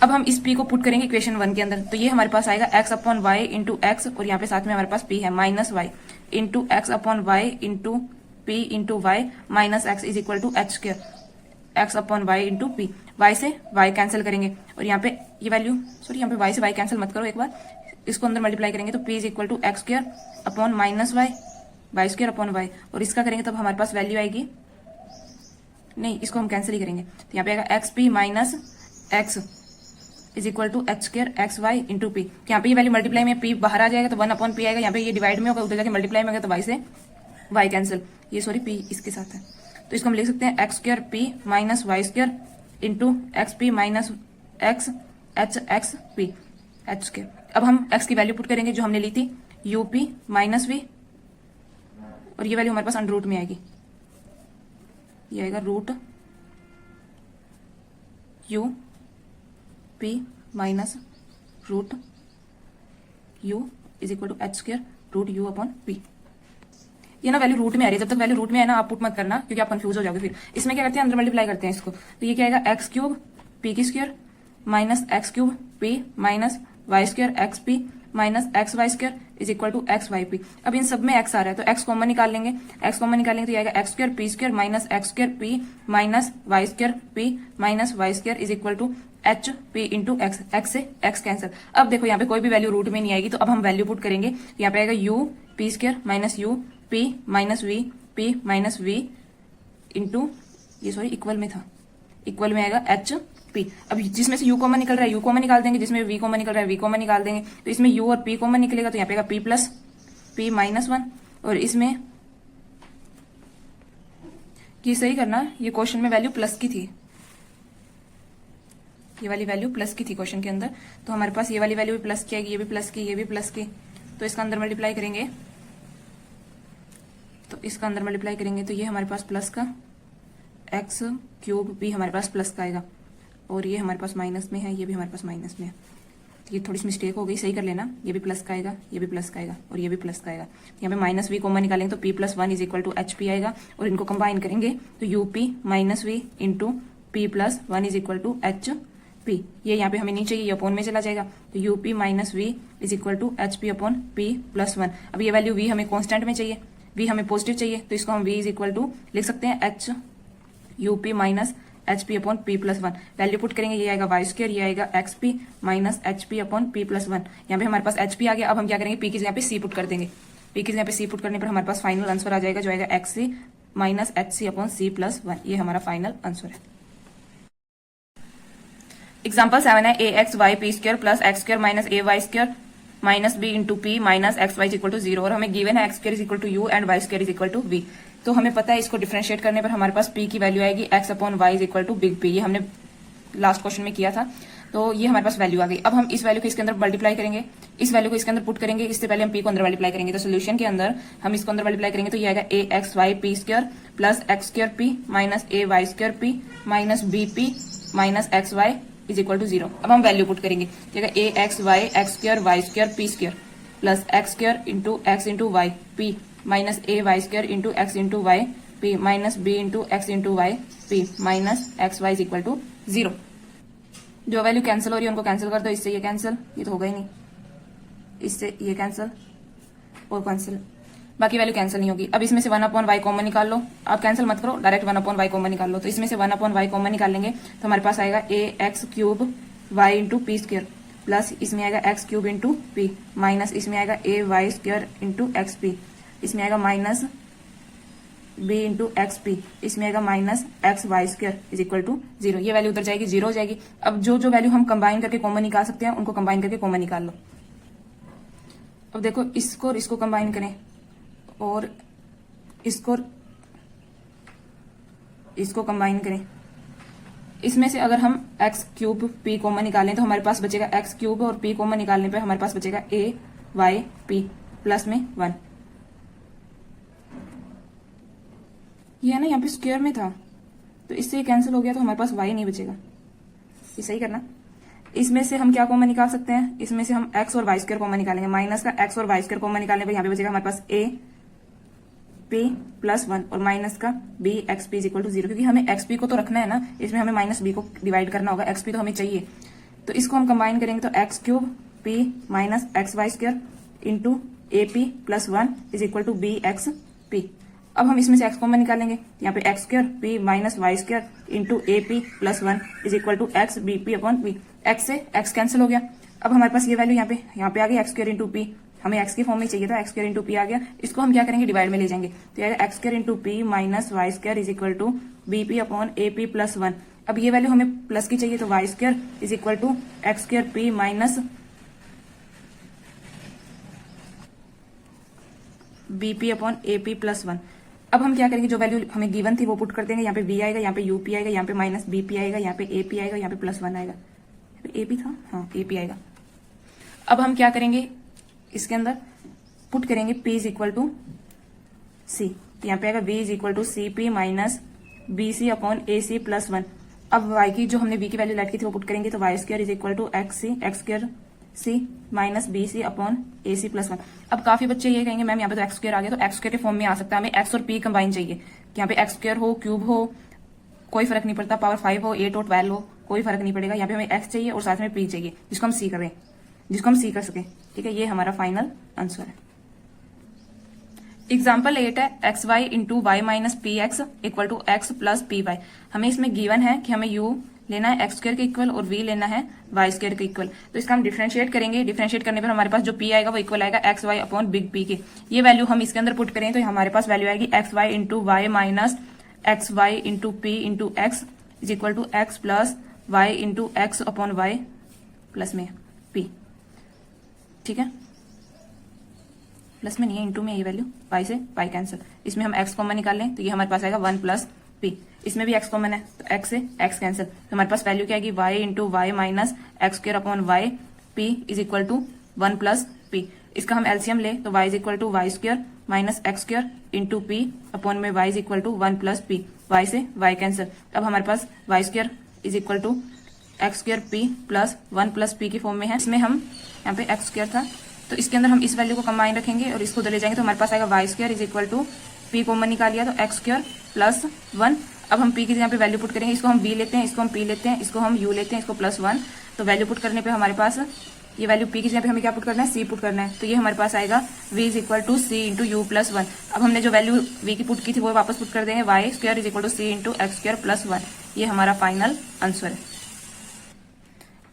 अब हम इस p को पुट करेंगे इक्वेशन 1 के अंदर, तो ये हमारे पास आएगा x upon y into x, और यहाँ पे साथ में हमारे पास p है minus y into x upon y into p into y minus x is equal to h square, x upon y into p. Y से वाई कैंसिल करेंगे, और यहाँ पे ये वैल्यू, सॉरी यहाँ पे वाई से वाई कैंसिल मत करो, एक बार इसको अंदर मल्टीप्लाई करेंगे तो p is equal to x square upon minus y square upon y, और इसका करेंगे तब हमारे पास वैल्यू आएगी, नहीं इसको हम कैंसिल ही करेंगे, तो यहाँ पे आएगा x p minus x is equal to h square x y into p. यहाँ पे ये वैल्यू मल्टीप्लाई में p बाहर आ जाएगा तो 1 अपॉन p आएगा, यहाँ पे ये डिवाइड में होगा, उधर जाके मल्टीप्लाई में होगा, तो y से y कैंसिल, ये सॉरी p इसके साथ है, तो इसको हम लिख सकते हैं x square p minus y square into x p minus x h x p h square. अब हम x की वैल्यू पुट करेंगे जो हमने ली थी, यू पी माइनस वी, और ये वैल्यू हमारे पास अंडर रूट में आएगी, ये आएगा root u p minus root u is equal to h square root u upon p। ये ना वैल्यू रूट में आ रही है, जब तक वैल्यू रूट में है ना आप पुट मत करना, क्योंकि आप कंफ्यूज हो जाओगे फिर। इसमें क्या करते हैं, अंदर मल्टीप्लाई करते हैं इसको, तो ये क्या आएगा एक्स क्यूब p की square minus x cube p minus y square x p minus x y square is equal to x y p. अब इन सब में x आ रहा है तो x कॉमन निकाल लेंगे, x कॉमन निकालेंगे तो ये आएगा x square p square minus x square p minus y square p minus y square is equal to h p into x, x से एक्स कैंसिल। अब देखो यहाँ पे कोई भी वैल्यू रूट में नहीं आएगी, तो अब हम वैल्यू पुट करेंगे, यहाँ पे आएगा u p square minus u p minus v p minus v into, ये सॉरी इक्वल में था, इक्वल में आएगा एच पी। अब जिसमें से u कॉमन निकल रहा है u कॉमन निकाल देंगे, जिसमें v कॉमन निकल रहा है v कॉमन निकाल देंगे, तो इसमें u और p कॉमन निकलेगा, तो यहाँ पे आएगा p प्लस p माइनस 1, और इसमें ये सही करना, ये क्वेश्चन में वैल्यू प्लस की थी, ये वाली वैल्यू प्लस की थी क्वेश्चन के अंदर, तो हमारे पास ये वाली वैल्यू भी प्लस की आएगी, ये भी प्लस की, ये भी प्लस की, तो इसका अंदर मल्टीप्लाई करेंगे, तो इसका अंदर मल्टीप्लाई करेंगे तो ये हमारे पास प्लस का एक्स क्यूब भी हमारे पास प्लस का आएगा, और ये हमारे पास माइनस में है, ये भी हमारे पास माइनस में है। ये थोड़ी सी मिस्टेक हो गई, सही कर लेना। ये भी प्लस का आएगा, ये भी प्लस का आएगा, और ये भी प्लस का आएगा। यहाँ पे माइनस वी कॉमन निकालेंगे तो p plus one is equal to h p आएगा, और इनको कंबाइन करेंगे तो u p minus v into p plus one is equal to h p. ये यहाँ पे हमें नहीं चाहिए, ये अपोन में चला जाएगा, तो u p minus v is equal to h p upon p plus one. अब ये वैल्यू वी हमें कॉन्स्टेंट में चाहिए, वी हमें पॉजिटिव चाहिए, तो इसको हम वी इज इक्वल टू लिख सकते हैं H U p minus H p upon p plus one. Value put करेंगे, ये आएगा वाई स्क्र, ये आएगा x p minus H p upon p plus one. यहाँ पे हमारे पास एच पी आ गया। अब हम क्या करेंगे, पी की जगह पे सी पुट कर देंगे। पी की जगह पे सी पुट करने पर हमारे पास फाइनल आंसर आ जाएगा, जो आएगा x c minus h c upon c plus one. ये हमारा फाइनल आंसर है। एग्जाम्पल 7 है, a x y p square plus x square minus a y square minus b into p minus x y equal to 0, और हमें गिवन है x square is equal to u and y square is equal to v. तो हमें पता है इसको डिफरेंशिएट करने पर हमारे पास p की वैल्यू आएगी x upon y is equal to big P। ये हमने लास्ट क्वेश्चन में किया था, तो ये हमारे पास वैल्यू आ गई। अब हम इस वैल्यू को इसके अंदर मल्टीप्लाई करेंगे, इस वैल्यू को इसके अंदर पुट करेंगे। इससे पहले हम p को अंदर मल्टीप्लाई करेंगे, तो सोल्यूशन के अंदर हम इसको अंदर मल्टीप्लाई करेंगे, तो ये आएगा a x y p square plus x square p minus a y square p minus b p minus x y is equal to 0। अब हम वैल्यू पुट करेंगे, a x y x square y square p square plus x square into x into y p minus a y square into x into y p minus b into x into y p minus x y is equal to 0। जो वैल्यू कैंसिल हो रही है उनको कैंसिल कर दो, इससे ये कैंसिल, ये तो होगा ही नहीं, इससे ये कैंसिल और कैंसिल, बाकी वैल्यू कैंसिल नहीं होगी। अब इसमें से 1 अपॉन वाई कॉमन निकाल लो, आप कैंसिल मत करो, डायरेक्ट 1 अपॉन वाई कॉमन निकाल लो। तो इसमें से 1 अपॉन वाई कॉमन निकाल लेंगे तो हमारे पास आएगा a x cube y into p square plus इसमें आएगा x cube into p minus इसमें आएगा a y square into x p, इसमें आएगा minus b into x p, इसमें आएगा minus x y square is equal to 0। ये वैल्यू उधर जाएगी, 0 हो जाएगी। अब जो जो वैल्यू हम कंबाइन करके कॉमन निकाल सकते हैं उनको कंबाइन करके कॉमन निकाल लो। अब देखो इसको और इसको कंबाइन करें और इसको कंबाइन करें, इसमें से अगर हम एक्स क्यूब पी कॉमन निकालें तो हमारे पास बचेगा एक्स क्यूब, और पी कॉमन निकालने पे हमारे पास बचेगा ए वाई पी प्लस में 1। ये है ना, यहाँ पे स्क्वायर में था तो इससे ये कैंसिल हो गया, तो हमारे पास y नहीं बचेगा। ये सही करना। इसमें से हम क्या कॉमन निकाल सकते हैं, इसमें से हम x और वाई स्क्वायर कॉमन निकालेंगे। माइनस का x और वाई स्क्वायर कॉमन निकालने पर यहाँ पे बचेगा हमारे पास a p प्लस 1 और माइनस का b x p is equal to 0, क्योंकि हमें एक्स पी को तो रखना है ना, इसमें हमें माइनस b को डिवाइड करना होगा, एक्स पी तो हमें चाहिए। तो इसको हम कंबाइन करेंगे तो x cube p minus x y square into a p plus 1 is equal to b x p. अब हम इसमें से x कॉमन निकालेंगे, यहाँ पे x square p minus y square into a p plus 1 is equal to x b p upon p. X से एक्स कैंसिल हो गया। अब हमारे पास ये वैल्यू यहाँ पे आ गई, एक्स स्क्वायर इंटू पी, हमें एक्स के फॉर्म में चाहिए था, एक्स स्क्वायर इंटू पी आ गया। इसको हम क्या करेंगे, डिवाइड में ले जाएंगे, तो ये x square into p minus y square is equal to b p upon a p plus 1। अब ये वैल्यू हमें प्लस की चाहिए, तो y square is equal to x square p minus b p upon a p plus 1। अब हम क्या करेंगे, जो वैल्यू हमें गिवन थी वो पुट कर देंगे। यहाँ पे v आएगा, यहाँ पे यूपी आएगा, यहाँ पे माइनस बीपी आएगा, यहाँ पे एपी आएगा, यहाँ पे प्लस 1 आएगा, यहाँ पे एपी था, हाँ एपी आएगा। अब हम क्या करेंगे, इसके अंदर पुट करेंगे p is equal to c, यहाँ पे आएगा v is equal to c p minus b c upon a c plus 1। अब y की जो हमने v की वैल्यू लेट की थी वो पुट करेंगे, तो y square is equal to x square c minus b c upon a c plus 1। अब काफी बच्चे ये कहेंगे मैम यहाँ पे तो एक्स स्क्वायर आ गया, तो एक्स स्क्वायर के फॉर्म में आ सकता है, हमें एक्स और पी कंबाइन चाहिए। यहाँ पे एक्स स्क्वायर हो, क्यूब हो, कोई फर्क नहीं पड़ता, पावर 5 हो, 8 हो, 12 हो, कोई फर्क नहीं पड़ेगा। यहाँ पे हमें एक्स चाहिए और साथ में पी चाहिए, जिसको हम सी करें, जिसको हम सी कर सके। ठीक है, ये हमारा फाइनल आंसर है। एग्जाम्पल 8 है, x y into y minus P x equal to x plus p y. हमें इसमें गिवन है कि हमें यू लेना है एक्स स्क्वायर के इक्वल और v लेना है वाई स्क्वायर के इक्वल। तो इसका हम डिफरेंशिएट करेंगे, डिफरेंशिएट करने पर हमारे पास जो p आएगा वो इक्वल आएगा x y upon big P के। ये वैल्यू हम इसके अंदर पुट करें तो हमारे पास वैल्यू आएगी x y into y minus x y into p into x is equal to x plus y into x upon y plus में p। ठीक है, प्लस में नहीं है, इंटू में ये वैल्यू, पाई से पाई कैंसिल। इसमें हम x कॉमन निकाल लें तो ये हमारे पास आएगा 1 प्लस p। इसमें भी x कॉमन है तो x से x कैंसिल, तो हमारे पास वैल्यू क्या आएगी, y into y minus x square upon y p is equal to 1 plus p। इसका हम एलसीएम ले तो y is equal to y square minus x square into p upon में y is equal to 1 plus p, y से वाई कैंसिल। अब हमारे पास y square is equal to x square p plus 1 plus p की फॉर्म में है। इसमें हम यहाँ पे एक्स स्क्र था तो इसके अंदर हम इस वैल्यू को कंबाइन रखेंगे और इसको उधर ले जाएंगे तो हमारे पास आएगा y square is equal to p common निकाल लिया तो एक्स स्क्र प्लस 1। अब हम पी की यहाँ पे वैल्यू पुट करेंगे, इसको हम वी लेते हैं, इसको हम पी लेते हैं, इसको हम यू लेते हैं, इसको प्लस 1। तो वैल्यू पुट करने पे हमारे पास ये वैल्यू पी की जगह पे हमें क्या पुट करना है, सी पुट करना है। तो ये हमारे पास आएगा v is equal to c into u plus 1। अब हमने जो वैल्यू v की पुट की थी वो वापस पुट कर देंगे, y square is equal to c into x square plus 1। ये हमारा फाइनल आंसर है।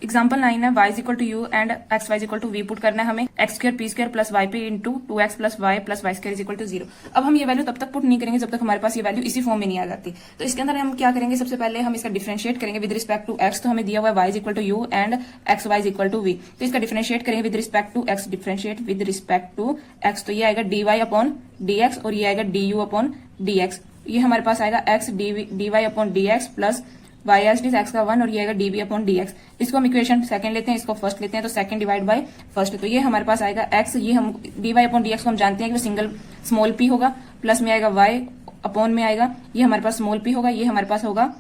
एग्जाम्पल 9 है, y is equal to u and x y is equal to v put करना है हमें, x square p square plus y p into 2x plus y square is equal to 0। अब हम ये वैल्यू तब तक पुट नहीं करेंगे जब तक हमारे पास ये वैल्यू इसी फॉर्म में नहीं आ जाती। तो इसके अंदर हम क्या करेंगे, सबसे पहले हम इसका डिफरेंशिएट करेंगे विद रिस्पेक्ट टू x। तो हमें दिया हुआ है y is equal to u and x y is equal to v. तो इसका डिफरेंशिएट करेंगे with respect to x, differentiate with respect to x। तो ये आएगा dy अपॉन dx और ये आएगा du अपॉन dx। ये हमारे पास आएगा x dy upon dx plus y s d x का 1 और ये आएगा d b upon D x. इसको हम इक्वेशन सेकंड लेते हैं, इसको फर्स्ट लेते हैं तो सेकंड डिवाइड बाय फर्स्ट। तो ये हमारे पास आएगा x, ये हम d y upon D x को हम जानते हैं कि सिंगल स्मॉल p होगा, प्लस में आएगा y अपॉन में आएगा ये हमारे पास स्मॉल p होगा, ये हमारे पास होगा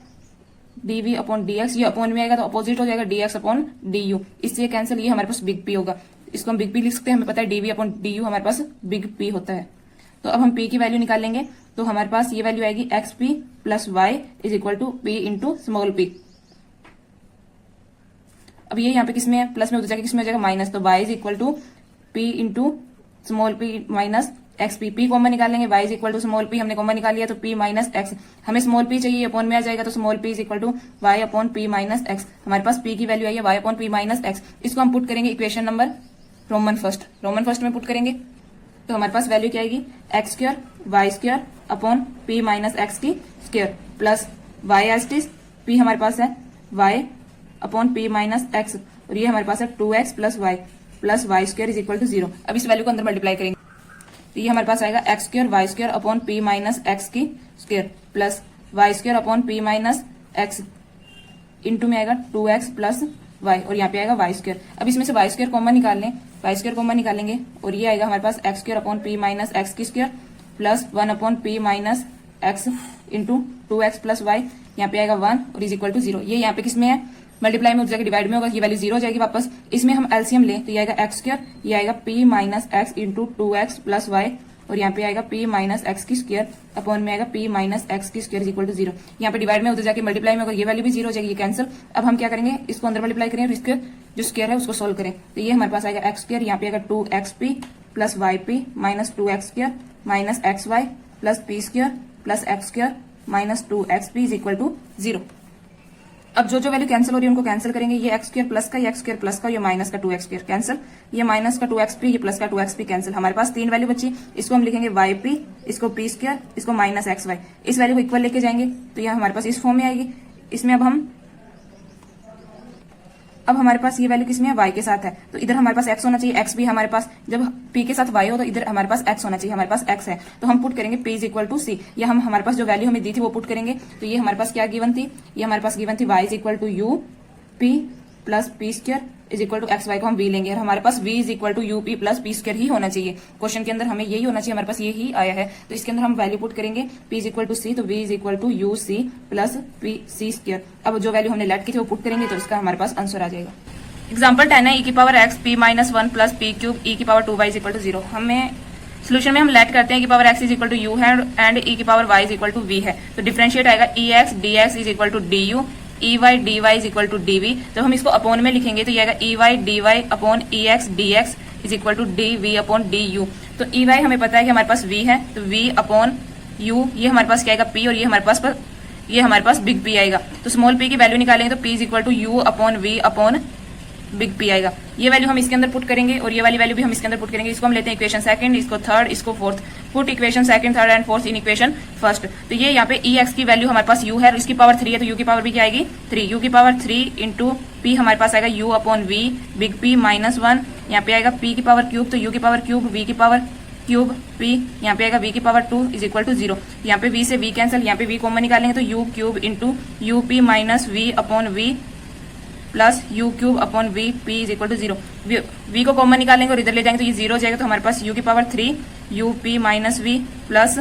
d v upon D x, ये अपॉन में आएगा तो अपोजिट हो जाएगा d x upon d u. इससे कैंसिल, ये हमारे पास बिग p होगा, इसको हम बिग p लिख सकते हैं, हमें पता है d v upon d u हमारे पास बिग p होता है। तो अब हम p की वैल्यू निकालेंगे तो हमारे पास ये वैल्यू आएगी x p plus y is equal to p into small p। अब ये यहाँ पे किसमें है, प्लस में उधर जाके किसमें हो जाएगा माइनस, तो y is equal to p into small p minus x p. P common निकालेंगे, y is equal to small p हमने कॉमन निकाल लिया तो p माइनस एक्स, हमें स्मॉल p चाहिए अपॉन में आ जाएगा तो small p is equal to y upon p minus x. हमारे पास p की वैल्यू आई है y upon p minus x. इसको हम पुट करेंगे इक्वेशन नंबर रोमन फर्स्ट में पुट करेंगे तो हमारे पास वैल्यू क्या आएगी, x square y square upon p minus x की square plus y S T p हमारे पास है y upon p minus x और ये हमारे पास है 2x plus y square is equal to 0। अब इस वैल्यू को अंदर मल्टीप्लाई करेंगे तो ये हमारे पास आएगा x square y square upon p minus x की square plus y square upon p minus x into में आएगा 2x प्लस y और यहाँ पे आएगा वाई स्क्र। अब इसमें से वाई स्क्र कॉमन निकाल लें, वाई स्क्र कॉमन निकालेंगे और ये आएगा हमारे पास x square upon p minus x की square plus 1 upon p minus x into 2x plus y, यहाँ पे आएगा 1 और इज इक्वल टू 0। ये यहाँ पे किसमें है, मल्टीप्लाई में उस जगह डिवाइड में होगा, ये वैल्यू 0 हो जाएगी वापस। इसमें हम एलसीएम लें तो ये आएगा एक्स स्क्र, ये आएगा p minus x into 2x plus y और यहाँ पे आएगा p माइनस एक्स की स्क्र अपॉन में आएगा p माइनस एक्स की स्क्र इज इक्वल टू 0। यहाँ पे डिवाइड में उधर जाके मल्टीप्लाई में होगा, ये वैल्यू भी 0 हो जाएगी, ये कैंसिल। अब हम क्या करेंगे, इसको अंदर मल्टीप्लाई करें और इसके जो स्क्र है उसको सोल्व करें तो ये हमारे पास आएगा एक्स स्क्र, यहाँ पे आएगा 2xp plus yp minus 2x square minus xy plus p square plus x square minus 2xp is equal to 0। अब जो जो वैल्यू कैंसिल हो रही है उनको कैंसिल करेंगे, ये एक्स स्क्र प्लस का, ये एक्स स्क्र प्लस का, ये माइनस का 2x स्क्र कैंसिल, ये माइनस का 2xp, ये प्लस का 2xp कैंसिल। हमारे पास 3 वैल्यू बची, इसको हम लिखेंगे yp, इसको p स्क्र, इसको माइनस xy। इस वैल्यू को इक्वल लेके जाएंगे तो यह हमारे पास इस फॉर्म में आएगी। इसमें अब हमारे पास ये वैल्यू किसमें है, y के साथ है तो इधर हमारे पास x होना चाहिए, x भी हमारे पास, जब p के साथ y हो तो इधर हमारे पास x होना चाहिए, हमारे पास x है तो हम पुट करेंगे p इज इक्वल टू सी। या हम हमारे पास जो वैल्यू हमें दी थी वो पुट करेंगे तो ये हमारे पास क्या गिवन थी, ये हमारे पास गिवन थी y is equal to u p plus p square is equal to x y को हम v लेंगे और हमारे पास v is equal to u p plus p square ही होना चाहिए। क्वेश्चन के अंदर हमें यही होना चाहिए, हमारे पास ये ही आया है तो इसके अंदर हम वैल्यू पुट करेंगे p is equal to c, तो v is equal to u c plus p c square. अब जो वैल्यू हमने लेट की थी वो पुट करेंगे तो इसका हमारे पास आंसर आ जाएगा। एग्जाम्पल 10 है, e की power x p minus 1 plus p cube e की power 2y is equal to 0। हमें सोल्यूशन में हम लेट करते हैं e की power x is equal to u है एंड e की power y is equal to v है तो डिफरेंशिएट आएगा ex dx is equal to du, ey dy is equal to dv। तो हम इसको अपॉन में लिखेंगे तो ये आएगा ey dy upon ex dx is equal to dv upon du। तो ey हमें पता है कि हमारे पास v है तो v अपॉन u, ये हमारे पास क्या आएगा p और ये हमारे पास बिग p आएगा। तो स्मॉल p की वैल्यू निकालेंगे तो p is equal to u upon v upon big P आएगा। ये वैल्यू हम इसके अंदर पुट करेंगे और ये वाली वैल्यू भी हम इसके अंदर पुट करेंगे। इसको हम लेते हैं इक्वेशन सेकंड, इसको थर्ड, इसको fourth. Put equation second, third and fourth in equation first. तो ये यहाँ पे ex की वैल्यू हमारे पास u है, इसकी पावर 3 है तो u की पावर भी क्या आएगी 3, u की पावर 3 इंटू p हमारे पास आएगा u upon v big P minus 1, यहाँ पे आएगा p की पावर क्यूब तो u की पावर क्यूब, v की पावर क्यूब p, यहाँ पे आएगा v की पावर 2 इज इक्वल टू 0। यहाँ पे v से v कैंसिल, यहाँ पे v कॉमन निकालेंगे तो u cube into u p minus v upon v plus u cube upon v p is equal to 0। V को कॉमन निकालेंगे और इधर ले जाएंगे तो ये 0 हो जाएगा, तो हमारे पास u की power 3 u p minus v plus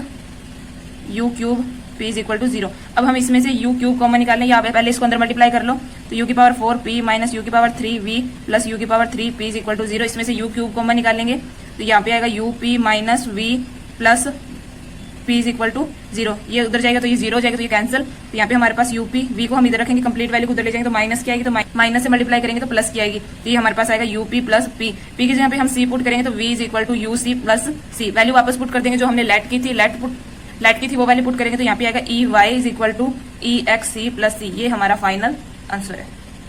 u cube p is equal to 0। अब हम इसमें से u क्यूब कॉमन निकालें, या पहले इसको अंदर मल्टीप्लाई कर लो, तो u की पावर 4 p माइनस यू की पावर 3 v प्लस यू की power 3 p is equal to 0। इसमें से u क्यूब कॉमन निकालेंगे तो यहाँ पे आएगा u p minus v plus p is equal to 0। ये उधर जाएगा तो ये 0 हो जाएगा, तो ये कैंसिल। तो यहाँ पे हमारे पास यूपी v को हम इधर रखेंगे, कंप्लीट वैल्यू को उधर ले जाएंगे तो माइनस की आएगी, तो माइनस से मल्टीप्लाई करेंगे तो प्लस की आएगी, तो ये हमारे पास आएगा यूपी प्लस p। p की जगह पे हम c पुट करेंगे तो v is equal to u c plus c। Value वापस पुट कर देंगे, जो हमने लेट की थी वो वैल्यू पुट करेंगे तो यहाँ पे आएगा e y is equal to e x c plus c. ये हमारा फाइनल आंसर है।